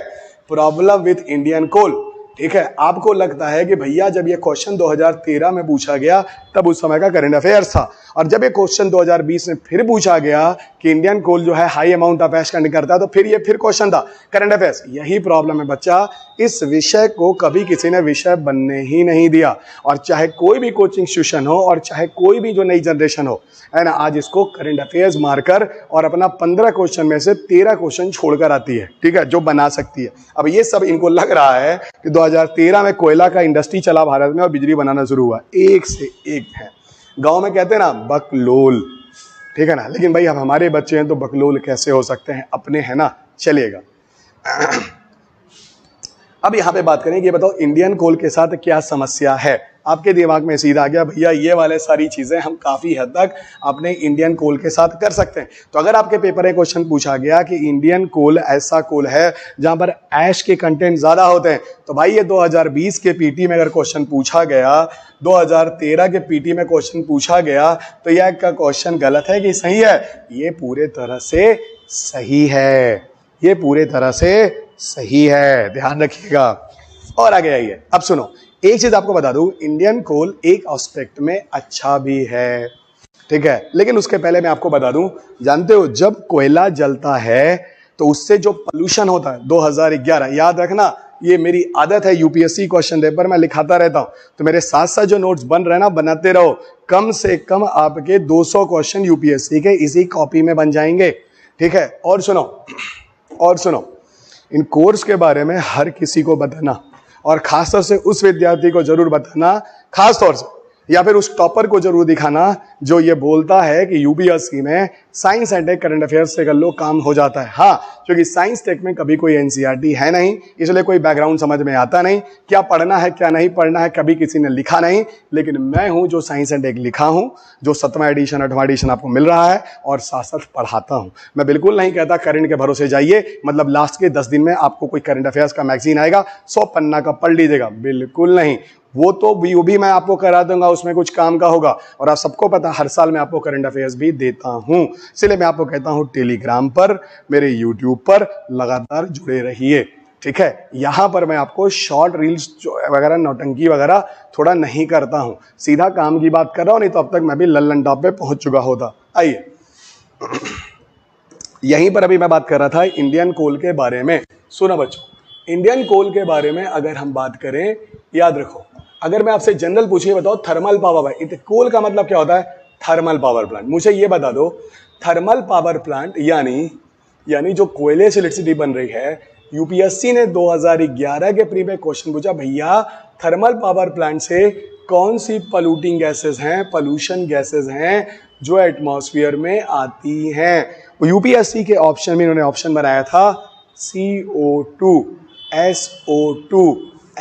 प्रॉब्लम विथ इंडियन कोल। ठीक है, आपको लगता है कि भैया जब ये क्वेश्चन 2013 में पूछा गया तब उस समय का करंट अफेयर्स था, और जब ये क्वेश्चन 2020 में फिर पूछा गया कि इंडियन कोल जो है high amount of ash conduct करता है, तो फिर ये फिर क्वेश्चन था करंट अफेयर्स। यही प्रॉब्लम है बच्चा, इस विषय को कभी किसी ने विषय बनने ही नहीं दिया। और चाहे कोई भी कोचिंग इंस्टीट्यूशन हो और चाहे कोई भी जो नई जनरेशन हो, है ना, आज इसको करंट अफेयर्स मारकर और अपना 15 क्वेश्चन में से 13 क्वेश्चन छोड़कर आती है। ठीक है, जो बना सकती है। अब ये सब इनको लग रहा है कि 2013 में कोयला का इंडस्ट्री चला भारत में और बिजली बनाना शुरू हुआ, एक से एक है। गांव में कहते हैं ना बकलोल, ठीक है ना, लेकिन भाई अब हमारे बच्चे हैं तो बकलोल कैसे हो सकते हैं, अपने हैं ना, चलेगा। अब यहां पे बात करें कि बताओ इंडियन कोल के साथ क्या समस्या है। आपके दिमाग में सीधा आ गया भैया ये वाले सारी चीजें हम काफी हद तक अपने इंडियन कोल के साथ कर सकते हैं। तो अगर आपके पेपर में क्वेश्चन पूछा गया कि इंडियन कोल ऐसा कोल है जहां पर ऐश के कंटेंट ज्यादा होते हैं, तो भाई ये 2020 के पीटी में अगर क्वेश्चन पूछा गया, 2013 के पीटी में क्वेश्चन पूछा गया, तो यह का क्वेश्चन गलत है कि सही है? ये पूरे तरह से सही है, ये पूरे तरह से सही है, ध्यान रखिएगा। और आगे आइए, अब सुनो, एक चीज आपको बता दूं, इंडियन कोल एक एस्पेक्ट में अच्छा भी है, ठीक है, लेकिन उसके पहले मैं आपको बता दूं, जानते हो जब कोयला जलता है तो उससे जो पोल्यूशन होता है, 2011, याद रखना, ये मेरी आदत है, यूपीएससी क्वेश्चन पेपर मैं लिखाता रहता हूं, तो मेरे साथ साथ जो नोट्स बन रहे हैं ना, बनाते रहो। कम से कम आपके 200 क्वेश्चन यूपीएससी के इसी कॉपी में बन जाएंगे, ठीक है। और सुनो, इन कोर्स के बारे में हर किसी को बताना, और खासतौर से उस विद्यार्थी को जरूर बताना, खासतौर से, या फिर उस टॉपर को जरूर दिखाना जो ये बोलता है कि यूपीएससी में science and take current affairs से कर लो काम हो जाता है। हाँ, क्योंकि साइंस टेक में कभी कोई एनसीईआरटी है नहीं, इसलिए कोई बैकग्राउंड समझ में आता नहीं, क्या पढ़ना है क्या नहीं पढ़ना है कभी किसी ने लिखा नहीं। लेकिन मैं हूं जो साइंस एंड टेक लिखा हूं, जो 7वां एडिशन 8वां एडिशन आपको मिल रहा है, और साथ साथ पढ़ाता हूं। मैं बिल्कुल नहीं कहता करंट के भरोसे जाइए, मतलब लास्ट के 10 दिन में आपको कोई करंट अफेयर्स का मैगजीन आएगा 100 पन्ना का पढ़ लीजिएगा, बिल्कुल नहीं। वो भी मैं आपको करा दूंगा, उसमें कुछ काम का होगा। और आप सबको पता, हर साल मैं आपको करंट अफेयर्स भी देता हूं, इसलिए मैं आपको कहता हूं टेलीग्राम पर, मेरे यूट्यूब पर लगातार जुड़े रहिए, ठीक है। यहां पर मैं आपको शॉर्ट रील्स वगैरह, नौटंकी वगैरह थोड़ा नहीं करता हूं, सीधा काम की बात कर रहा हूं, नहीं तो अब तक मैं भी लल्लन टॉप पे पहुंच चुका होता। आइए, यहीं पर अभी मैं बात कर रहा था इंडियन कोल के बारे में। सुनो बच्चों, इंडियन कोल के बारे में अगर हम बात करें, याद रखो, अगर मैं आपसे जनरल पूछिए, बताओ थर्मल पावर, भाई कोल का मतलब क्या होता है? Thermal power plant. मुझे ये बता दो, थर्मल पावर प्लांट यानी जो कोयले से इलेक्ट्रिसिटी बन रही है। यूपीएससी ने 2011 के प्री में क्वेश्चन पूछा, भैया थर्मल पावर प्लांट से कौन सी पोल्यूटिंग गैसेस हैं, पोल्यूशन गैसेस हैं जो एटमॉस्फेयर में आती हैं। यूपीएससी के ऑप्शन में इन्होंने ऑप्शन बनाया था CO2, SO2,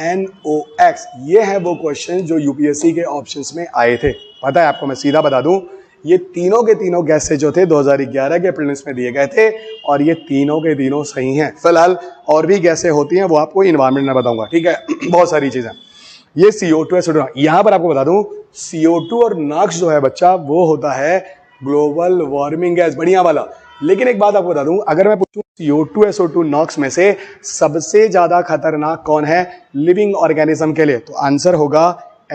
NOx। ये है वो क्वेश्चन जो यूपीएससी के ऑप्शंस में आए थे। पता है आपको, मैं सीधा बता दूं, ये तीनों के तीनों गैसेज जो थे 2011 के प्रीलिम्स में दिए गए थे, और ये तीनों के तीनों सही हैं। फिलहाल और भी गैसें होती हैं, वो आपको इन्वायरमेंट में बताऊंगा, ठीक है। बहुत सारी चीजें। ये CO2 है, SO2। यहां पर आपको बता दूं, CO2 और NOx जो है बच्चा, वो होता है ग्लोबल वार्मिंग गैस, बढ़िया वाला। लेकिन एक बात आपको बता दूं, अगर मैं पूछूं CO2 SO2 NOx में से सबसे ज्यादा खतरनाक कौन है लिविंग ऑर्गेनिज्म के लिए, तो आंसर होगा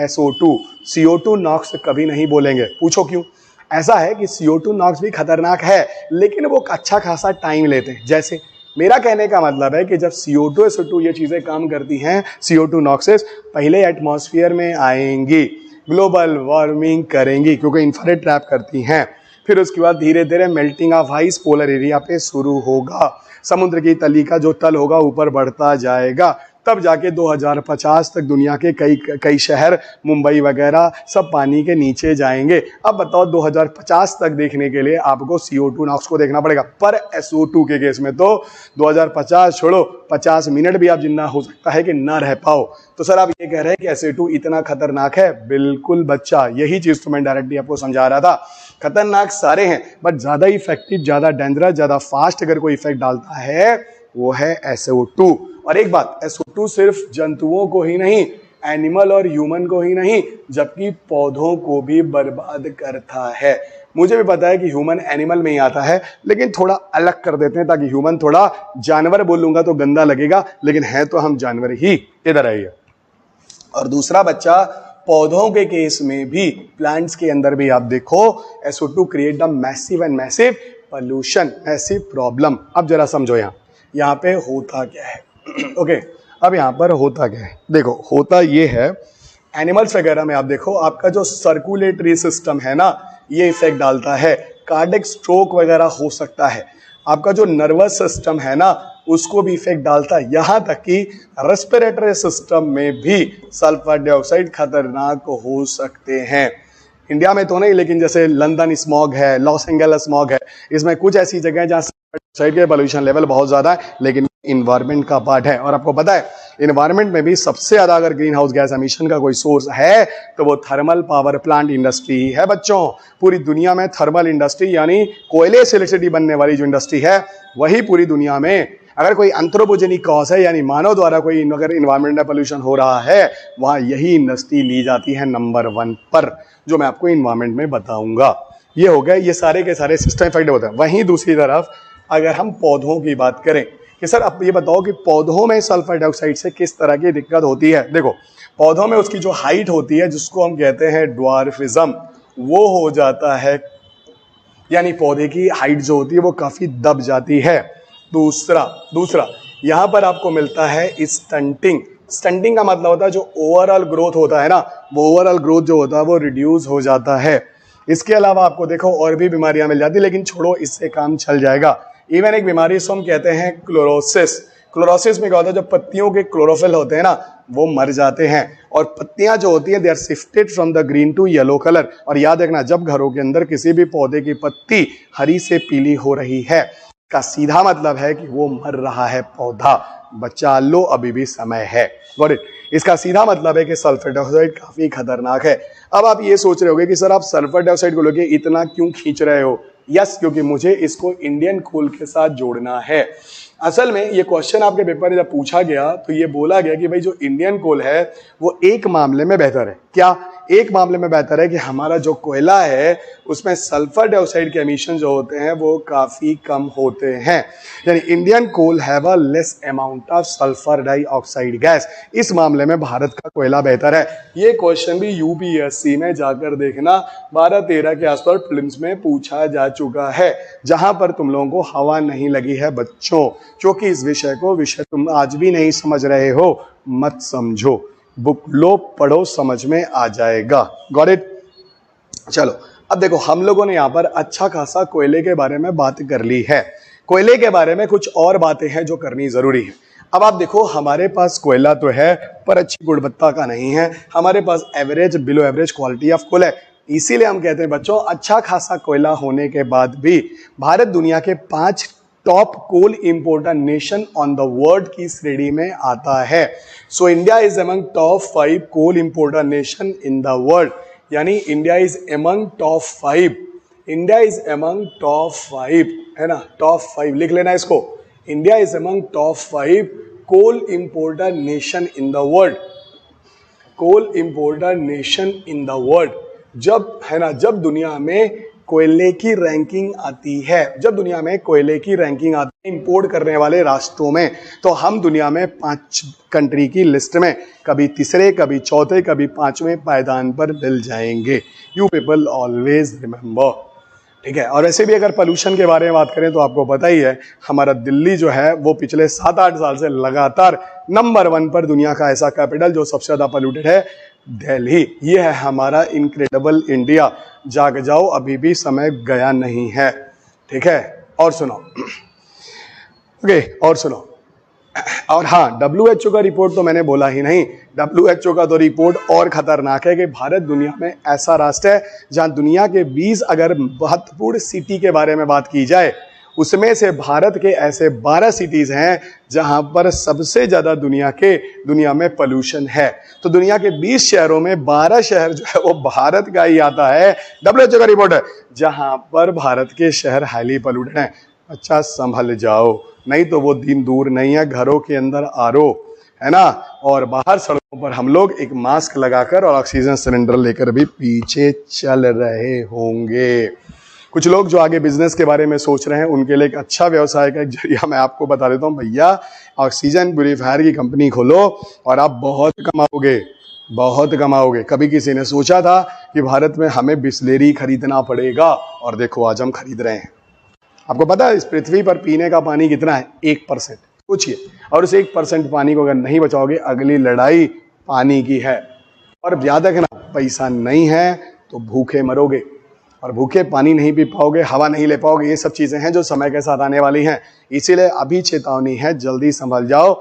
SO2। CO2 NOx कभी नहीं बोलेंगे। पूछो क्यों? ऐसा है कि CO2 NOx भी खतरनाक है, लेकिन वो अच्छा खासा टाइम लेते हैं। जैसे मेरा कहने का मतलब है कि जब CO2 SO2 ये चीजें काम करती हैं, CO2 NOx पहले एटमॉस्फेयर में आएंगी, ग्लोबल वार्मिंग करेंगी, क्योंकि इंफ्रारेड ट्रैप करती हैं। फिर उसके बाद धीरे धीरे melting of ice polar area पे शुरू होगा, समुद्र की तली का जो तल होगा ऊपर बढ़ता जाएगा। तब जाके 2050 तक दुनिया के कई शहर, मुंबई वगैरह सब पानी के नीचे जाएंगे। अब बताओ 2050 तक देखने के लिए आपको CO2 नॉक्स को देखना पड़ेगा, पर SO2 के केस में तो 2050 छोड़ो 50 मिनट भी आप जिंदा हो सकता है कि ना रह पाओ। तो सर आप ये कह रहे हैं कि SO2 इतना खतरनाक है? बिल्कुल बच्चा, यही चीज तो मैं डायरेक्टली आपको समझा रहा था। खतरनाक सारे हैं, बट ज्यादा इफेक्टिव, ज्यादा डेंजरस, ज्यादा फास्ट अगर कोई इफेक्ट डालता है वो है SO2। और एक बात, SO2 सिर्फ जंतुओं को ही नहीं, एनिमल और ह्यूमन को ही नहीं, जबकि पौधों को भी बर्बाद करता है। मुझे भी पता है कि ह्यूमन एनिमल में ही आता है, लेकिन थोड़ा अलग कर देते हैं ताकि ह्यूमन थोड़ा जानवर बोलूंगा तो गंदा लगेगा, लेकिन है तो हम जानवर ही। इधर आइए। और दूसरा बच्चा, पौधों के केस में भी, प्लांट्स के अंदर भी आप देखो SO2 create the massive and massive pollution, massive problem. अब जरा समझो यहाँ पे होता क्या है। ओके, अब यहाँ पर होता क्या है, देखो होता ये है, एनिमल्स वगैरह में आप देखो आपका जो सर्कुलेटरी सिस्टम है ना, ये इफेक्ट डालता है, कार्डियक स्ट्रोक वगैरह हो सकता है, आपका जो नर्वस सिस्टम है ना उसको भी इफेक्ट डालता है, यहाँ तक कि रेस्पिरेटरी सिस्टम में भी सल्फर डाइऑक्साइड खतरनाक हो सकते हैं। इंडिया में तो नहीं, लेकिन जैसे लंदन स्मॉग है, लॉस एंजेलिस स्मॉग है, इसमें कुछ ऐसी जगह है जहाँ सल्फर डाइऑक्साइड के पोल्यूशन लेवल बहुत ज्यादा है, लेकिन इन्वायरमेंट का पार्ट है। और आपको पता है इन्वायरमेंट में भी सबसे ज्यादा अगर ग्रीन हाउस गैस एमिशन का कोई सोर्स है तो वो थर्मल पावर प्लांट इंडस्ट्री है बच्चों। पूरी दुनिया में थर्मल इंडस्ट्री यानी कोयले से इलेक्ट्रिसिटी बनने वाली जो इंडस्ट्री है, वही पूरी दुनिया में, अगर कोई एंथ्रोपोजेनिक कॉज है यानी मानव द्वारा कोई अगर इन्वायरमेंटल पोल्यूशन हो रहा है, वहां यही इंडस्ट्री ली जाती है नंबर 1 पर, जो मैं आपको इन्वायरमेंट में बताऊंगा। ये हो गए, ये सारे के सारे सिस्टम इफेक्ट होते हैं। वहीं दूसरी तरफ अगर हम पौधों की बात करें कि सर अब ये बताओ कि पौधों में सल्फर डाइऑक्साइड से किस तरह की दिक्कत होती है। देखो पौधों में उसकी जो हाइट होती है, जिसको हम कहते हैं ड्वार्फिज्म, वो हो जाता है, यानी पौधे की हाइट जो होती है वो काफी दब जाती है। दूसरा यहां पर आपको मिलता है स्टंटिंग। स्टंटिंग का मतलब होता है जो ओवरऑल ग्रोथ होता है ना, वो ओवरऑल ग्रोथ जो होता है वो रिड्यूस हो जाता है। इसके अलावा आपको देखो और भी बीमारियां मिल जाती, लेकिन छोड़ो, इससे काम चल जाएगा। इवन एक बीमारी इसको हम कहते हैं क्लोरोसिस। क्लोरोसिस में क्या होता है, जब पत्तियों के क्लोरोफिल होते हैं ना वो मर जाते हैं, और पत्तियां जो होती हैं they are shifted from the green to yellow colour. और याद रखना, जब घरों के अंदर किसी भी पौधे की पत्ती हरी से पीली हो रही है, का सीधा मतलब है कि वो मर रहा है पौधा, बचा लो अभी भी समय है। Got it? इसका सीधा मतलब है कि सल्फर डाइऑक्साइड काफी खतरनाक है। अब आप ये सोच रहे होगे कि सर आप सल्फर डाइऑक्साइड को लेके इतना क्यों खींच रहे हो? यस, क्योंकि मुझे इसको इंडियन कोल के साथ जोड़ना है। असल में ये क्वेश्चन आपके पेपर में जब पूछा गया तो ये बोला गया कि भाई जो इंडियन कोल है वो एक मामले में बेहतर है। क्या? एक मामले में बेहतर है कि हमारा जो कोयला है उसमें सल्फर डाइऑक्साइड के एमिशन जो होते हैं वो काफी कम होते हैं, यानी Indian coal have a less amount of sulphur dioxide gas. इस मामले में भारत का कोयला बेहतर है। ये क्वेश्चन भी UPSC में जाकर देखना, 12-13 के आसपास प्रीलिम्स में पूछा जा चुका है, जहां पर तुम लोगों को हवा नहीं लगी है बच्चों, क्योंकि इस विषय तुम आज भी नहीं समझ रहे हो, मत समझो, बुक लो, पढ़ो, समझ में आ जाएगा। Got it? चलो अब देखो, हम लोगों ने यहाँ पर अच्छा खासा कोयले के बारे में बात कर ली है। कोयले के बारे में कुछ और बातें हैं जो करनी जरूरी है। अब आप देखो, हमारे पास कोयला तो है पर अच्छी गुणवत्ता का नहीं है, हमारे पास average, below average quality of coal है। इसीलिए हम कहते हैं बच्चों, अच्छा खासा कोयला होने के बाद भी भारत दुनिया के 5 top coal importer nation on the world की श्रेणी में आता है। So India is among top 5 coal importer nation in the world, यानी India is among top 5। India is among top 5, है ना, टॉप 5 लिख लेना इसको। India is among top 5 coal importer nation in the world. Coal importer nation in the world, जब, है ना, जब दुनिया में कोयले की रैंकिंग आती है, जब दुनिया में कोयले की रैंकिंग आती है इंपोर्ट करने वाले राष्ट्रों में, तो हम दुनिया में 5 कंट्री की लिस्ट में कभी तीसरे, कभी चौथे, कभी 5वें पायदान पर मिल जाएंगे। यू पीपल ऑलवेज रिमेंबर, ठीक है। और वैसे भी अगर पोल्यूशन के बारे में बात करें तो आपको पता ही है, हमारा दिल्ली जो है वो पिछले 7-8 साल से लगातार नंबर 1 पर दुनिया का ऐसा कैपिटल जो सबसे ज्यादा पोल्यूटेड है, दिल्ली। ये है हमारा इनक्रेडिबल इंडिया। जाग जाओ, अभी भी समय गया नहीं है, ठीक है। और सुनो, ओके, और सुनो, और हाँ, WHO का रिपोर्ट तो मैंने बोला ही नहीं। WHO का तो रिपोर्ट और खतरनाक है कि भारत दुनिया में ऐसा राष्ट्र है जहां दुनिया के 20 अगर महत्वपूर्ण सिटी के बारे में बात की जाए, उसमें से भारत के ऐसे 12 सिटीज हैं जहां पर सबसे ज्यादा दुनिया में पोल्यूशन है। तो दुनिया के 20 शहरों में 12 शहर जो है वो भारत का ही आता है। WHO का रिपोर्ट है जहां पर भारत के शहर हाईली पोल्यूटेड हैं। अच्छा संभल जाओ, नहीं तो वो दिन दूर नहीं है, घरों के अंदर आरओ है ना, और बाहर सड़कों पर हम लोग एक मास्क लगाकर और ऑक्सीजन सिलेंडर लेकर भी पीछे चल रहे होंगे। कुछ लोग जो आगे बिजनेस के बारे में सोच रहे हैं उनके लिए एक अच्छा व्यवसाय का एक जरिया मैं आपको बता देता हूँ। भैया, ऑक्सीजन प्यूरीफायर की कंपनी खोलो और आप बहुत कमाओगे। कभी किसी ने सोचा था कि भारत में हमें बिस्लेरी खरीदना पड़ेगा, और देखो आज हम खरीद रहे हैं। आपको पता है इस पृथ्वी पर पीने का पानी कितना है? 1%। पूछिए, और उस 1% पानी को अगर नहीं बचाओगे, अगली लड़ाई पानी की है। और याद रखना, पैसा नहीं है तो भूखे मरोगे, और भूखे पानी नहीं पी पाओगे, हवा नहीं ले पाओगे। ये सब चीजें हैं जो समय के साथ आने वाली हैं। इसीलिए अभी चेतावनी है, जल्दी संभल जाओ,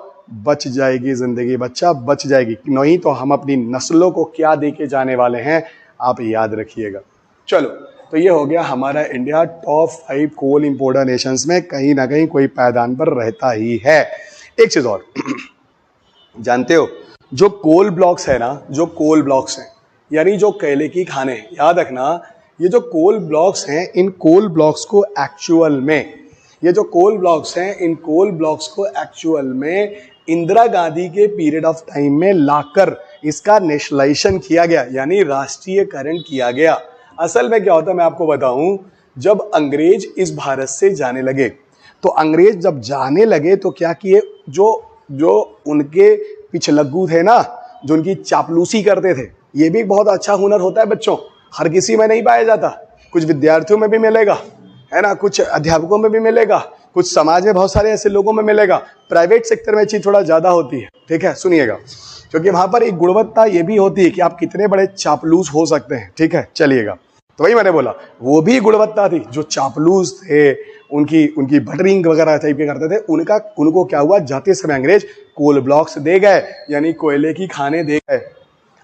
बच जाएगी जिंदगी बच्चा, बच जाएगी। नहीं तो हम अपनी नस्लों को क्या दे के जाने वाले हैं, आप याद रखिएगा। चलो, तो ये हो गया हमारा India top 5 coal importer Nations में कहीं ना कहीं कोई पायदान पर रहता ही है। एक चीज और जानते हो, जो कोल ब्लॉक्स है ना, जो कोल ब्लॉक्स हैं यानी जो कोयले की खाने, याद रखना, ये जो कोल ब्लॉक्स हैं, इन कोल ब्लॉक्स को एक्चुअल में, ये जो कोल ब्लॉक्स हैं, इन कोल ब्लॉक्स को एक्चुअल में इंदिरा गांधी के पीरियड ऑफ टाइम में लाकर इसका नेशनलाइजेशन किया गया, यानी राष्ट्रीयकरण किया गया। असल में क्या होता है मैं आपको बताऊं, जब अंग्रेज इस भारत से जाने लगे, तो अंग्रेज जब जाने लगे तो क्या किए, जो उनके पिछलग्गू थे ना, जो उनकी चापलूसी करते थे, ये भी बहुत अच्छा हुनर होता है बच्चों, हर किसी में नहीं पाया जाता। कुछ विद्यार्थियों में भी मिलेगा, है ना, कुछ अध्यापकों में भी मिलेगा, कुछ समाज में बहुत सारे ऐसे लोगों में मिलेगा। प्राइवेट सेक्टर में चीज थोड़ा ज्यादा होती है, ठीक है, सुनिएगा, क्योंकि वहां पर एक गुणवत्ता ये भी होती है कि आप कितने बड़े चापलूस हो सकते हैं, ठीक है, चलिएगा। तो वही मैंने बोला, वो भी गुणवत्ता थी। जो चापलूस थे, उनकी बटरिंग वगैरह टाइप के करते थे, उनको क्या हुआ, जाते समय अंग्रेज कोल ब्लॉक्स दे गए, यानी कोयले की खाने दे गए।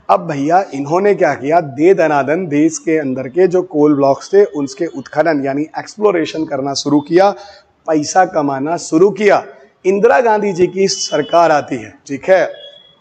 अब भैया इन्होंने क्या किया, दे दनादन देश के अंदर के जो कोल ब्लॉक्स थे उनके उत्खनन यानी एक्सप्लोरेशन करना शुरू किया, पैसा कमाना शुरू किया। इंदिरा गांधी जी की सरकार आती है, ठीक है,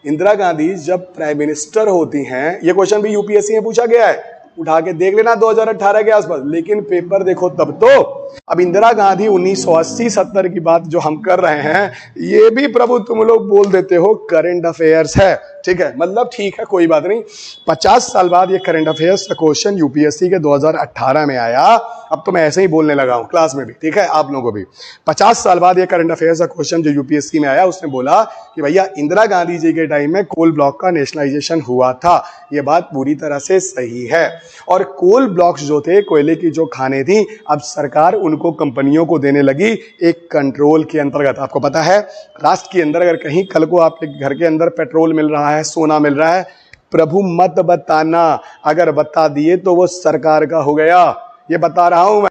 इंदिरा गांधी जब प्राइम मिनिस्टर होती हैं, ये क्वेश्चन भी यूपीएससी में पूछा गया है, उठा के देख लेना 2018 के आसपास, लेकिन पेपर देखो तब तो। अब इंदिरा गांधी 1980-70 की बात जो हम कर रहे हैं, ये भी प्रभु तुम लोग बोल देते हो करंट अफेयर्स है, ठीक है, मतलब ठीक है, कोई बात नहीं। 50 साल बाद ये करंट अफेयर्स का क्वेश्चन यूपीएससी के 2018 में आया। अब तो मैं ऐसे ही बोलने लगा हूं क्लास में भी, ठीक है, आप लोगों को भी। 50 साल बाद ये करंट अफेयर्स का क्वेश्चन जो यूपीएससी में आया, उसने बोला कि भैया इंदिरा गांधी जी के टाइम में कोल ब्लॉक का नेशनलाइजेशन हुआ था। ये बात पूरी तरह से सही है। और कोल ब्लॉक्स जो थे, कोयले की जो खाने थी, अब सरकार उनको कंपनियों को देने लगी एक कंट्रोल के अंतर्गत। आपको पता है, राष्ट्र के अंदर अगर कहीं कल को आपके घर के अंदर पेट्रोल मिल रहा है, सोना मिल रहा है, प्रभु मत बताना, अगर बता दिए तो वो सरकार का हो गया। ये बता रहा हूं मैं,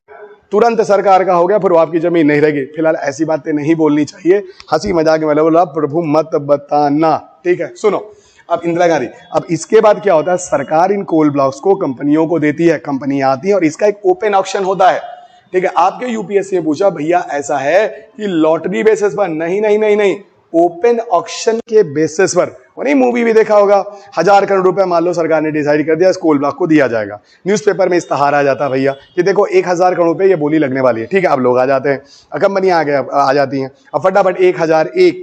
तुरंत सरकार का हो गया, फिर वो आपकी जमीन नहीं रहेगी। फिलहाल ऐसी बातें नहीं बोलनी चाहिए, हंसी मजाक में बोला प्रभु मत बताना, ठीक है। सुनो, अब इंदिरा गांधी, अब इसके बाद क्या होता है, सरकार इन कोल ब्लॉक्स को कंपनियों को देती है, कंपनियां आती हैं और इसका एक ओपन ऑक्शन होता है, ठीक है। आपके यूपीएससी ने पूछा भैया ऐसा है कि लॉटरी बेसिस पर, नहीं नहीं नहीं नहीं, ओपन ऑक्शन के बेसिस पर। नहीं, मूवी भी देखा होगा, 1000 करोड़ रुपए मान लो सरकार ने डिसाइड कर दिया इस कोल ब्लॉक को दिया जाएगा, न्यूज़पेपर में इस्तेहार आ जाता है भैया कि देखो 1000 करोड़ रुपए ये बोली लगने वाली है, ठीक है। अब लोग आ जाते हैं, कंपनियां आ जाती हैं, अब फटाफट 1001,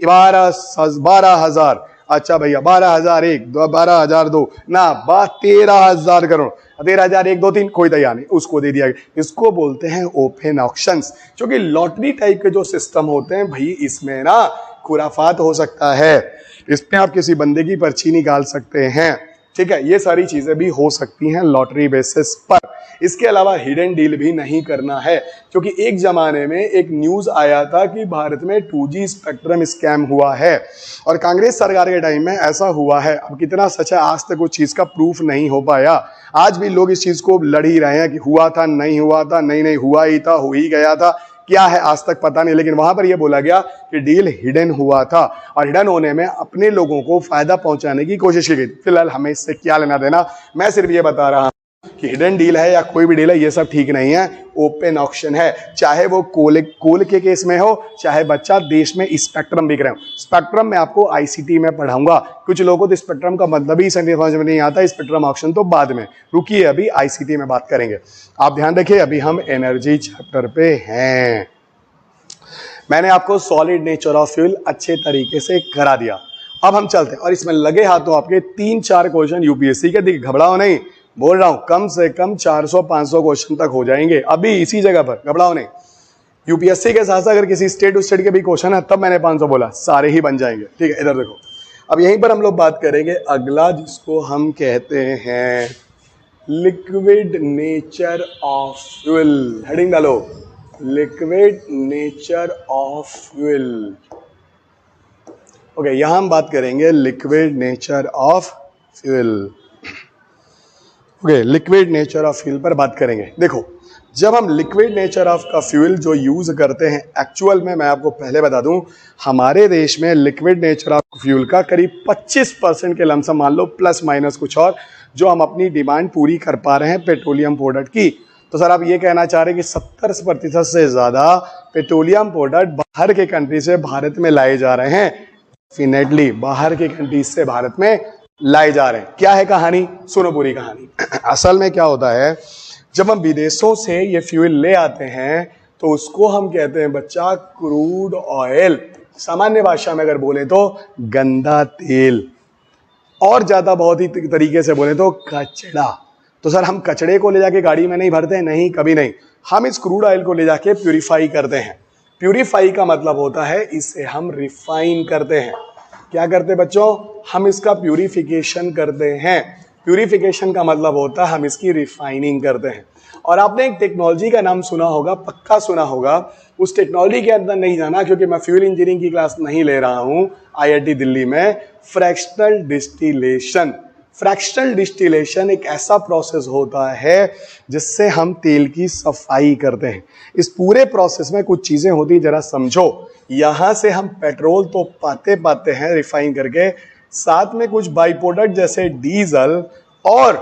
12,000, अच्छा भैया 12,001, 12,002 ना, 13,000 करोड़, 13,001, 2, 3, कोई तैयार नहीं, उसको दे दिया गया। इसको बोलते हैं ओपन ऑक्शंस, क्योंकि लॉटरी टाइप के जो सिस्टम होते हैं भाई, इसमें ना खुराफात हो सकता है, इसमें आप किसी बंदे की पर्ची निकाल सकते हैं, ठीक है, ये सारी चीजें भी हो सकती हैं लॉटरी बेसिस पर। इसके अलावा हिडन डील भी नहीं करना है, क्योंकि एक जमाने में एक न्यूज आया था कि भारत में 2G स्पेक्ट्रम स्कैम हुआ है, और कांग्रेस सरकार के टाइम में ऐसा हुआ है। अब कितना सच है, आज तक उस चीज का प्रूफ नहीं हो पाया। आज भी लोग इस चीज को लड़ ही रहे हैं कि हुआ था, नहीं हुआ था, नहीं नहीं हुआ ही था, हो ही गया था। क्या है आज तक पता नहीं, लेकिन वहां पर यह बोला गया कि डील हिडन हुआ था और हिडन होने में अपने लोगों को फायदा पहुंचाने की कोशिश की गई। फिलहाल हमें इससे क्या लेना देना, मैं सिर्फ ये बता रहा हूं कि हिडन डील है या कोई भी डील है, ये सब ठीक नहीं है। ओपन ऑक्शन है, चाहे वो कोल के केस में हो, चाहे बच्चा देश में स्पेक्ट्रम बिक रहे हो। स्पेक्ट्रम में आपको आईसीटी में पढ़ाऊंगा, कुछ लोगों को तो स्पेक्ट्रम का मतलब ही समझ में नहीं आता। स्पेक्ट्रम ऑक्शन तो बाद में, रुकिए अभी आईसीटी में बात करेंगे। आप ध्यान रखिए, अभी हम एनर्जी चैप्टर पे हैं। मैंने आपको सॉलिड नेचर ऑफ फ्यूल अच्छे तरीके से करा दिया। अब हम चलते हैं और इसमें लगे हाथों आपके 3-4 क्वेश्चन यूपीएससी के, देखिए घबराओ नहीं, बोल रहा हूं कम से कम 400-500 क्वेश्चन तक हो जाएंगे अभी इसी जगह पर, घबराओ नहीं। यूपीएससी के साथ साथ अगर किसी स्टेट के भी क्वेश्चन है तब मैंने 500 बोला, सारे ही बन जाएंगे। ठीक है, इधर देखो, अब यहीं पर हम लोग बात करेंगे अगला, जिसको हम कहते हैं liquid nature of fuel. Heading डालो, liquid nature of fuel. Okay, यहां हम बात करेंगे liquid nature of fuel. Okay, liquid nature of fuel पर बात करेंगे। देखो, जब हम लिक्विड नेचर ऑफ का फ्यूल जो यूज करते हैं, एक्चुअल में मैं आपको पहले बता दूं, हमारे देश में लिक्विड नेचर ऑफ फ्यूल का करीब 25% के लमसम, मान लो प्लस माइनस कुछ और, जो हम अपनी डिमांड पूरी कर पा रहे हैं पेट्रोलियम प्रोडक्ट की। तो सर आप ये कहना चाह रहे हैं कि 70% से ज्यादा पेट्रोलियम प्रोडक्ट बाहर के कंट्री से भारत में लाए जा रहे हैं। डेफिनेटली बाहर के कंट्री से भारत में लाए जा रहे हैं। क्या है कहानी, सुनो पूरी कहानी। असल में क्या होता है, जब हम विदेशों से ये फ्यूल ले आते हैं तो उसको हम कहते हैं बच्चा क्रूड ऑयल, सामान्य भाषा में अगर बोले तो गंदा तेल, और ज्यादा बहुत ही तरीके से बोले तो कचड़ा। तो सर हम कचड़े को ले जाके गाड़ी में नहीं भरते हैं, नहीं कभी नहीं, हम इस क्रूड ऑयल को ले जाके प्यूरिफाई करते हैं। प्यूरिफाई का मतलब होता है इसे हम रिफाइन करते हैं। क्या करते हैं बच्चों, हम इसका प्यूरिफिकेशन करते हैं। प्यूरिफिकेशन का मतलब होता है हम इसकी रिफाइनिंग करते हैं। और आपने एक टेक्नोलॉजी का नाम सुना होगा, पक्का सुना होगा, उस टेक्नोलॉजी के अंदर नहीं जाना क्योंकि मैं फ्यूल इंजीनियरिंग की क्लास नहीं ले रहा हूं आईआईटी दिल्ली में। फ्रैक्शनल डिस्टिलेशन, फ्रैक्शनल डिस्टिलेशन एक ऐसा प्रोसेस होता है जिससे हम तेल की सफाई करते हैं। इस पूरे प्रोसेस में कुछ चीजें होती हैं, जरा समझो। यहां से हम पेट्रोल तो पाते हैं रिफाइन करके, साथ में कुछ बाई प्रोडक्ट जैसे डीजल और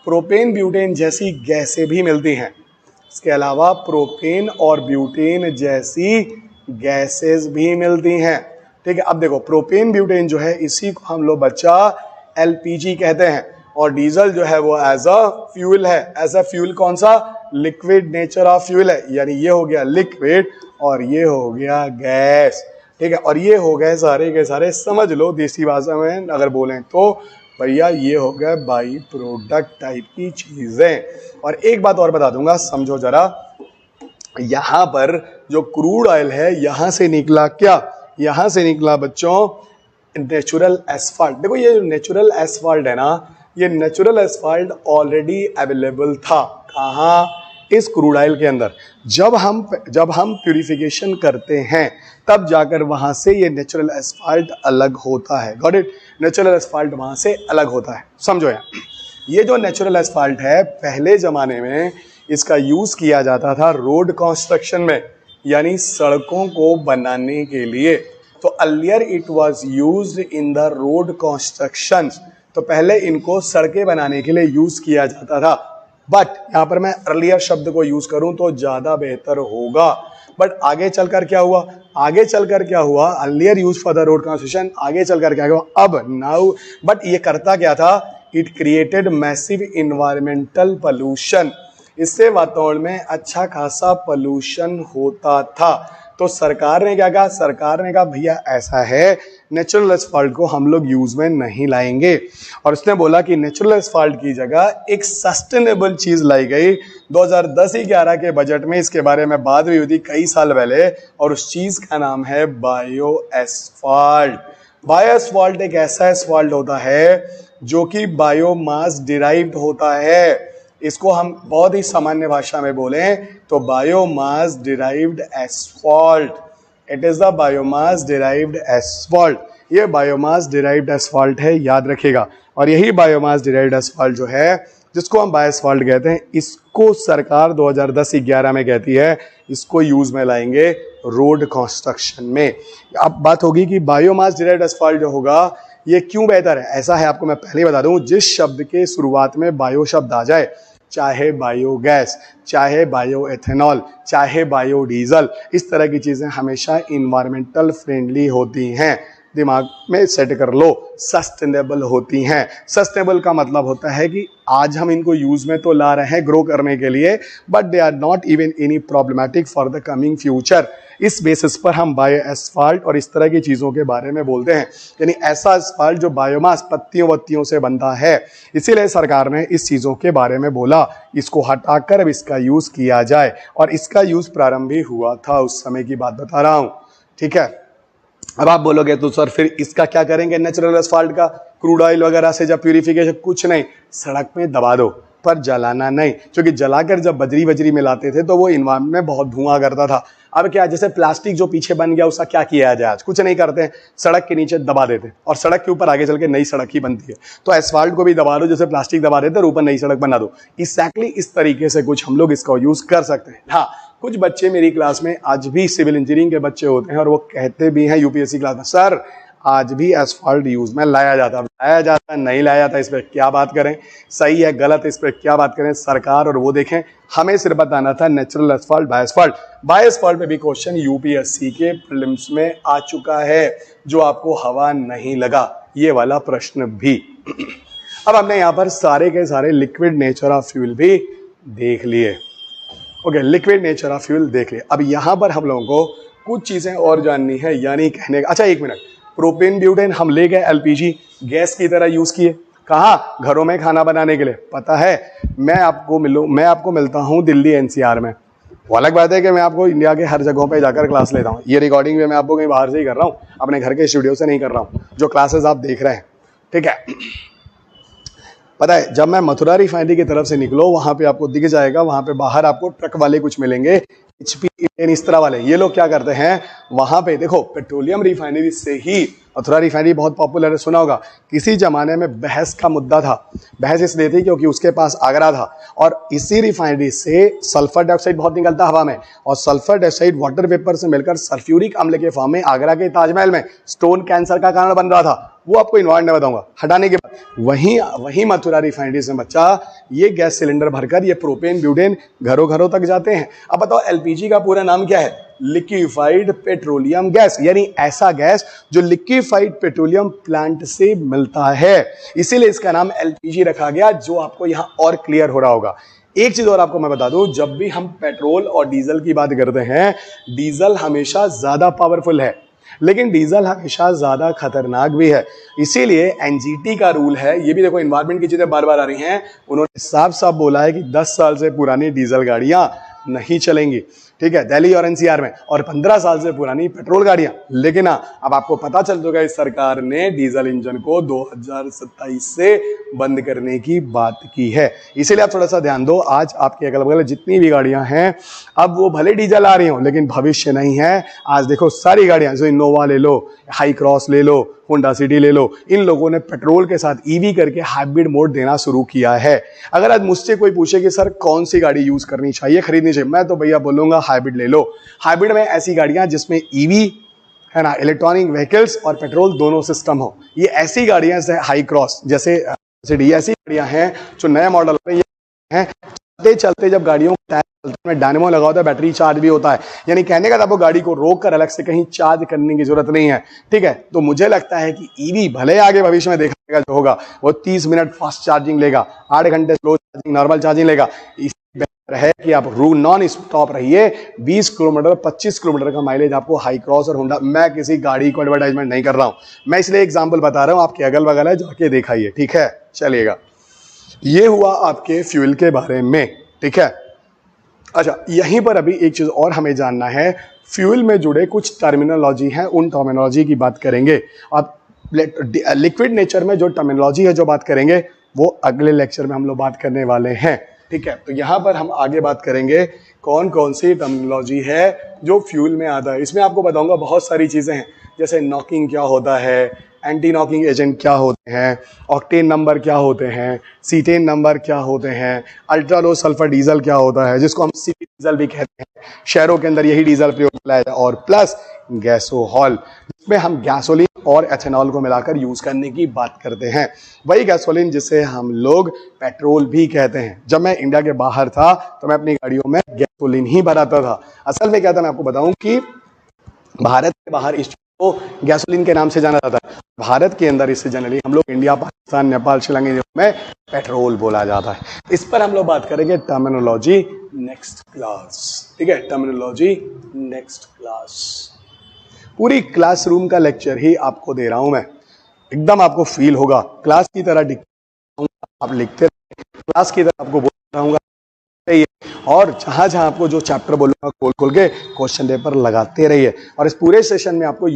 प्रोपेन ब्यूटेन जैसी गैसें भी मिलती हैं। इसके अलावा प्रोपेन और ब्यूटेन जैसी गैसेस भी मिलती हैं। ठीक है, अब देखो प्रोपेन ब्यूटेन जो है इसी को हम लोग बच्चा एलपीजी कहते हैं, और डीजल जो है वो एज अ फ्यूल है। एज अ फ्यूल कौन सा, लिक्विड नेचर ऑफ फ्यूल है, यानी ये हो गया लिक्विड और ये हो गया गैस। ठीक है, और ये हो गए सारे के सारे, समझ लो देसी भाषा में अगर बोलें तो भैया ये हो गया बाई प्रोडक्ट टाइप की चीजें। और एक बात और बता दूंगा, समझो जरा, यहां पर जो क्रूड ऑयल है यहां से निकला क्या, यहां से निकला बच्चों नेचुरल एस्फाल्ट। देखो ये जो नेचुरल एस्फाल्ट है ना, ये नेचुरल एस्फाल्ट ऑलरेडी अवेलेबल था कहाँ, इस क्रूड ऑयल के अंदर। जब हम प्यूरिफिकेशन करते हैं तब जाकर वहां से ये नेचुरल एस्फाल्ट अलग होता है। गॉट इट, नेचुरल एस्फाल्ट वहां से अलग होता है। समझो यार, ये जो नेचुरल एस्फाल्ट है पहले जमाने में इसका यूज किया जाता था रोड कंस्ट्रक्शन में, यानी सड़कों को बनाने के लिए। तो earlier it was used in the road construction, तो पहले इनको सड़कें बनाने के लिए यूज किया जाता था। बट यहां पर मैं अर्लियर शब्द को यूज करूं तो ज्यादा बेहतर होगा। बट आगे चलकर क्या हुआ, आगे चलकर क्या हुआ, earlier use for the road construction, आगे चलकर क्या हुआ, अब नाउ, बट ये करता क्या था, it created massive environmental pollution, इससे वातावरण में अच्छा खासा पोल्यूशन होता था। तो सरकार ने क्या कहा, सरकार ने कहा भैया ऐसा है, नेचुरल एस्फाल्ट को हम लोग यूज में नहीं लाएंगे। और उसने बोला कि नेचुरल एस्फाल्ट की जगह एक सस्टेनेबल चीज लाई गई 2010-11 के बजट में। इसके बारे में बात भी हुई थी कई साल पहले, और उस चीज का नाम है बायो एस्फाल्ट। बायो एस्फाल्ट एक ऐसा एस्फाल्ट होता है जो कि बायोमास डिराइव्ड होता है। इसको हम बहुत ही सामान्य भाषा में बोलें तो biomass derived asphalt, it is the biomass derived asphalt. ये बायोमास डिराइव्ड एस्फाल्ट है, याद रखिएगा। और यही बायोमास डिराइव्ड एस्फाल्ट जो है जिसको हम बायोअसफाल्ट कहते हैं, इसको सरकार 2010-11 में कहती है इसको यूज में लाएंगे रोड कंस्ट्रक्शन में। अब बात होगी कि बायोमास डिराइव्ड एस्फाल्ट जो होगा ये क्यों बेहतर है। ऐसा है, आपको मैं पहले ही बता दूं, जिस शब्द के शुरुआत में बायो शब्द आ जाए, चाहे बायोगैस, चाहे बायो एथेनॉल, चाहे बायोडीजल, इस तरह की चीजें हमेशा इन्वायरमेंटल फ्रेंडली होती हैं। दिमाग में सेट कर लो, सस्टेनेबल होती हैं। सस्टेनेबल का मतलब होता है कि आज हम इनको यूज में तो ला रहे हैं ग्रो करने के लिए, but they are not even any problematic for the coming future. इस बेसिस पर हम बायो एस्फाल्ट और इस तरह की चीजों के बारे में बोलते हैं, यानी ऐसा एस्फाल्ट जो बायोमास पत्तियों वत्तियों से बनता है। इसीलिए सरकार ने इस चीजों के बारे में बोला इसको हटाकर अब इसका यूज किया जाए, और इसका यूज प्रारंभ भी हुआ था, उस समय की बात बता रहा हूं। ठीक है, अब आप बोलोगे तो सर फिर इसका क्या करेंगे नेचुरल एस्फाल्ट का, क्रूड ऑयल वगैरह से जब प्यूरिफिकेशन, कुछ नहीं, सड़क में दबा दो, पर जलाना नहीं, क्योंकि जलाकर जब बजरी वजरी मिलाते थे तो वो इन्वायरमेंट में बहुत धुआं करता था। अब क्या, जैसे प्लास्टिक जो पीछे बन गया उसका क्या किया जाए, आज कुछ नहीं करते हैं, सड़क के नीचे दबा देते, और सड़क के ऊपर आगे चल के नई सड़क ही बनती है। तो एस्फाल्ट को भी दबा दो, जैसे प्लास्टिक दबा देते और ऊपर नई सड़क बना दो। एक्जैक्टली इस तरीके से कुछ हम लोग इसका यूज कर सकते हैं। हाँ, कुछ बच्चे मेरी क्लास में आज भी सिविल इंजीनियरिंग के बच्चे होते हैं और वो कहते भी हैं यूपीएससी क्लास में, सर आज भी एस्फाल्ट यूज में लाया जाता नहीं लाया जाता, इस पर क्या बात करें, सही है गलत, इस पर क्या बात करें सरकार और वो देखें। हमें सिर्फ बताना था नेचुरल एस्फाल्ट, बायोएस्फाल्ट पे भी क्वेश्चन यूपीएससी के प्रीलिम्स में आ चुका है, जो आपको हवा नहीं लगा, ये वाला प्रश्न भी। अब हमने यहाँ पर सारे के सारे लिक्विड नेचर ऑफ फ्यूल भी देख लिए। Okay, liquid nature of fuel देख लिए। अब यहाँ पर हम लोगों को कुछ चीजें और जाननी है, यानी कहने का, अच्छा एक मिनट, प्रोपेन ब्यूटेन हम ले गए एलपीजी गैस की तरह यूज किए, कहाँ, घरों में खाना बनाने के लिए। पता है, मैं आपको मिलता हूँ दिल्ली एनसीआर में। वो अलग बात है कि मैं आपको इंडिया के हर जगहों पे जाकर क्लास लेता हूँ। ये रिकॉर्डिंग भी मैं आपको कहीं बाहर से ही कर रहा हूँ, अपने घर के स्टूडियो से नहीं कर रहा हूँ, जो क्लासेस आप देख रहे हैं। ठीक है, पता है, जब मैं मथुरा रिफाइनरी की तरफ से निकलो, वहां पे आपको दिख जाएगा, वहां पे बाहर आपको ट्रक वाले कुछ मिलेंगे, HP इस तरह वाले। ये लोग क्या करते हैं, वहां पे देखो, पेट्रोलियम रिफाइनरी से ही मथुरा रिफाइनरी बहुत पॉपुलर है, सुना होगा। किसी जमाने में बहस का मुद्दा था, बहस इसलिए थी क्योंकि उसके पास आगरा था, और इसी रिफाइनरी से सल्फर डाइऑक्साइड बहुत निकलता हवा में, और सल्फर डाइऑक्साइड वाटर वेपर से मिलकर सल्फ्यूरिक अम्ल के फॉर्म में आगरा के ताजमहल में स्टोन कैंसर का कारण बन रहा था। वो आपको इन्वायरमेंट में बताऊंगा। हटाने के बाद वहीं मथुरा रिफाइनरी से बच्चा ये गैस सिलेंडर भरकर ये प्रोपेन ब्यूटेन घरों घरों तक जाते हैं। अब बताओ एलपीजी का पूरा नाम क्या है, लिक्विफाइड पेट्रोलियम गैस, यानी ऐसा गैस जो लिक्विफाइड पेट्रोलियम प्लांट से मिलता है, इसीलिए इसका नाम एलपीजी रखा गया, जो आपको यहां और क्लियर हो रहा होगा। एक चीज और आपको मैं बता दूं, जब भी हम पेट्रोल और डीजल की बात करते हैं, डीजल हमेशा ज्यादा पावरफुल है, लेकिन डीजल हमेशा ज्यादा खतरनाक भी है। इसीलिए एनजीटी का रूल है, ये भी देखो एनवायरमेंट की चीजें बार बार आ रही हैं, उन्होंने साफ साफ बोला है कि 10 साल से पुरानी डीजल गाड़ियां नहीं चलेंगी, ठीक है, दिल्ली और एनसीआर में, और 15 साल से पुरानी पेट्रोल गाड़ियां। लेकिन अब आपको पता चल चुका है इस सरकार ने डीजल इंजन को 2027 से बंद करने की बात की है। इसीलिए आप थोड़ा सा ध्यान दो, आज आपके अगल बगल जितनी भी गाड़ियां हैं, अब वो भले डीजल आ रही हो, लेकिन भविष्य नहीं है। आज देखो सारी गाड़ियां, जो इनोवा ले लो, हाई क्रॉस ले लो, होंडा सिटी ले लो, इन लोगों ने पेट्रोल के साथ ईवी करके हाइब्रिड मोड देना शुरू किया है। अगर आज मुझसे कोई पूछे कि सर कौन सी गाड़ी यूज करनी चाहिए, खरीदनी चाहिए, मैं तो भैया बोलूंगा हाइब्रिड ले लो। हाइब्रिड में ऐसी गाड़ियां जिसमें ईवी है ना, इलेक्ट्रॉनिक व्हीकल्स और पेट्रोल दोनों सिस्टम हो, ये ऐसी गाड़ियां जैसे हाई क्रॉस, जैसे सिटी, ऐसी गाड़ियां हैं जो नया मॉडल है। चलते चलते जब गाड़ियों में डायनेमो लगा होता है, बैटरी चार्ज भी होता है, यानी कहने का आपको गाड़ी को रोक कर अलग से कहीं चार्ज करने की जरूरत नहीं है। ठीक है, तो मुझे लगता है कि ईवी भले आगे भविष्य में देखा जो होगा वो 30 मिनट फास्ट चार्जिंग लेगा, 8 घंटे स्लो चार्जिंग, नॉर्मल चार्जिंग लेगा। इससे बेहतर है कि आप नॉन स्टॉप रहिए, 20 किलोमीटर 25 किलोमीटर का माइलेज आपको हाई क्रॉस और होंडा। मैं किसी गाड़ी को एडवर्टाइजमेंट नहीं कर रहा हूं, मैं इसलिए एग्जाम्पल बता रहा हूं, आपके अगल बगल है, जाके दिखाइए। ठीक है, चलिएगा, ये हुआ आपके फ्यूल के बारे में। ठीक है, अच्छा यहीं पर अभी एक चीज और हमें जानना है, फ्यूल में जुड़े कुछ टर्मिनोलॉजी हैं, उन टर्मिनोलॉजी की बात करेंगे। अब लिक्विड नेचर में जो टर्मिनोलॉजी है, जो बात करेंगे, वो अगले लेक्चर में हम लोग बात करने वाले हैं। ठीक है, तो यहां पर हम आगे बात करेंगे कौन कौन सी टर्मिनोलॉजी है जो फ्यूल में आता है। इसमें आपको बताऊंगा बहुत सारी चीजें हैं, जैसे नॉकिंग क्या होता है, एंटी नॉकिंग एजेंट क्या होते हैं, ऑक्टेन नंबर क्या होते हैं, सीटेन नंबर क्या होते हैं, अल्ट्रा लो सल्फर डीजल क्या होता है जिसको हम सिटी डीजल भी कहते हैं, शहरों के अंदर यही डीजल प्रयोग किया जाता है, और प्लस गैसोहॉल जिसमें हम गैसोलीन और एथेनॉल को मिलाकर यूज करने की बात करते हैं, वही गैसोलीन जिसे हम लोग पेट्रोल भी कहते हैं। जब मैं इंडिया के बाहर था तो मैं अपनी गाड़ियों में गैसोलीन ही भराता था। असल में क्या था, मैं आपको बताऊं कि भारत के बाहर इस को गैसोलीन के नाम से जाना जाता है, भारत के अंदर इससे जनरली हम लोग इंडिया, पाकिस्तान, नेपाल, श्रीलंका में पेट्रोल बोला जाता है। इस पर हम लोग बात करेंगे टर्मिनोलॉजी नेक्स्ट क्लास, ठीक है, टर्मिनोलॉजी नेक्स्ट क्लास। पूरी क्लासरूम का लेक्चर ही आपको दे रहा हूं मैं, एकदम आपको फील होगा क्लास की तरह, आप लिखते क्लास की तरह आपको बोल रहा हूँ, और जहां जहां आपको जो चैप्टर बोलूंगा खोल खोल के क्वेश्चन पेपर लगाते रहिए। और इस पूरे सेशन में आपको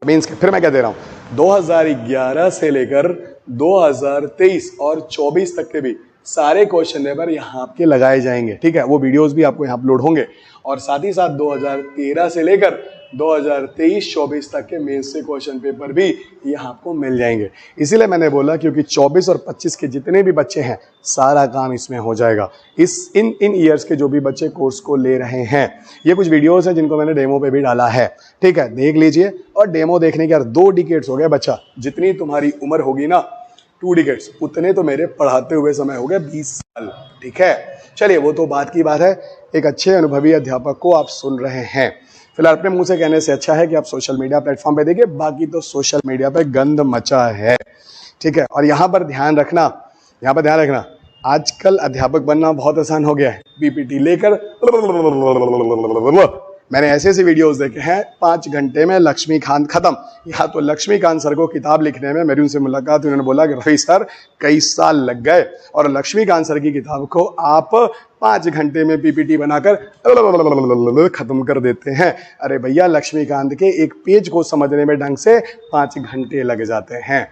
मेंस के, फिर मैं क्या दे रहा हूं, 2011 से लेकर 2023 और 24 तक के भी सारे क्वेश्चन पेपर यहाँ आपके लगाए जाएंगे, ठीक है। वो वीडियोस भी आपको यहाँ अपलोड होंगे, और साथ ही साथ 2013 से लेकर 2023-24 तक के मेंस से क्वेश्चन पेपर भी यहाँ आपको मिल जाएंगे। इसीलिए मैंने बोला क्योंकि 24 और 25 के जितने भी बच्चे हैं सारा काम इसमें हो जाएगा। इन ईयर्स के जो भी बच्चे कोर्स को ले रहे हैं, ये कुछ वीडियोस हैं जिनको मैंने डेमो पे भी डाला है, ठीक है, देख लीजिए। और डेमो देखने के 2 डिकेड्स हो गए बच्चा, जितनी तुम्हारी उम्र होगी ना 2 डिकेड्स, उतने तो मेरे पढ़ाते हुए समय हो गए 20 साल, ठीक है। चलिए वो तो बात की बात है, एक अच्छे अनुभवी अध्यापक को आप सुन रहे हैं। फिलहाल अपने मुंह से कहने से अच्छा है कि आप सोशल मीडिया प्लेटफॉर्म पे देखिए, बाकी तो सोशल मीडिया पे गंद मचा है, ठीक है। और यहाँ पर ध्यान रखना, आजकल अध्यापक बनना बहुत आसान हो गया है, पीपीटी लेकर मैंने ऐसे ऐसे वीडियोस देखे हैं 5 घंटे में लक्ष्मीकांत खत्म। या तो लक्ष्मीकांत सर को किताब लिखने में मेरी उनसे मुलाकात, उन्होंने बोला कि रवि सर कई साल लग गए, और लक्ष्मीकांत सर की किताब को आप 5 घंटे में पीपीटी बनाकर खत्म कर देते हैं। अरे भैया, लक्ष्मीकांत के एक पेज को समझने में ढंग से 5 घंटे लग जाते हैं।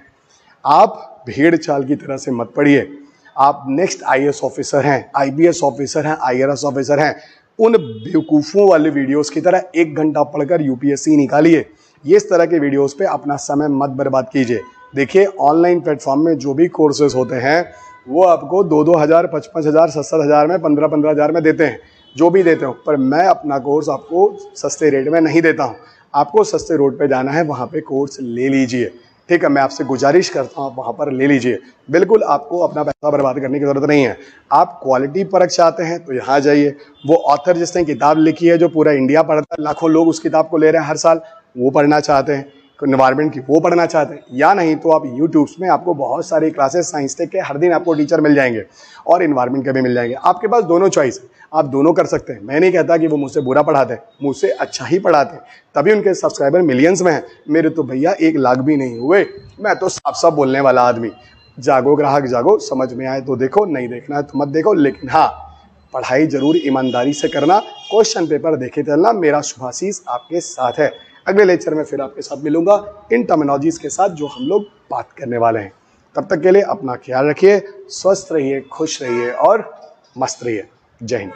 आप भेड़ चाल की तरह से मत पढ़िए, आप नेक्स्ट आईएएस ऑफिसर हैं, आईपीएस ऑफिसर हैं, आईआरएस ऑफिसर हैं, उन बेवकूफ़ों वाले वीडियोस की तरह 1 घंटा पढ़कर यूपीएससी निकालिए। ये इस तरह के वीडियोस पे अपना समय मत बर्बाद कीजिए। देखिए, ऑनलाइन प्लेटफॉर्म में जो भी कोर्सेज होते हैं वो आपको 2-2 हज़ार, 5-5 हज़ार, 7-7 हज़ार में, 15-15 हज़ार में देते हैं, जो भी देते हो। पर मैं अपना कोर्स आपको सस्ते रेट में नहीं देता हूँ। आपको सस्ते रोड पे जाना है, वहाँ पे कोर्स ले लीजिए, ठीक है। मैं आपसे गुजारिश करता हूँ आप वहाँ पर ले लीजिए, बिल्कुल आपको अपना पैसा बर्बाद करने की जरूरत नहीं है। आप क्वालिटी परख चाहते हैं तो यहाँ जाइए। वो ऑथर जिसने किताब लिखी है जो पूरा इंडिया पढ़ता है, लाखों लोग उस किताब को ले रहे हैं हर साल, वो पढ़ना चाहते हैं, एनवायरमेंट की वो पढ़ना चाहते हैं, या नहीं तो आप यूट्यूब्स में आपको बहुत सारी क्लासेस साइंस टेक के हर दिन आपको टीचर मिल जाएंगे, और एनवायरनमेंट के भी मिल जाएंगे। आपके पास दोनों चॉइस है, आप दोनों कर सकते हैं। मैं नहीं कहता कि वो मुझसे बुरा पढ़ाते हैं, मुझसे अच्छा ही पढ़ाते हैं, तभी उनके सब्सक्राइबर मिलियंस में हैं। मेरे तो भैया 1 लाख भी नहीं हुए। मैं तो साफ साफ बोलने वाला आदमी। जागो ग्राहक जागो, समझ में आए तो देखो, नहीं देखना है तो मत देखो, लेकिन हाँ, पढ़ाई जरूर ईमानदारी से करना, क्वेश्चन पेपर देखे चलना। मेरा शुभाशीष आपके साथ है। अगले लेक्चर में फिर आपके साथ मिलूंगा इन टर्मिनोलॉजीज के साथ जो हम लोग बात करने वाले हैं। तब तक के लिए अपना ख्याल रखिए, स्वस्थ रहिए, खुश रहिए और मस्त रहिए। जय हिंद।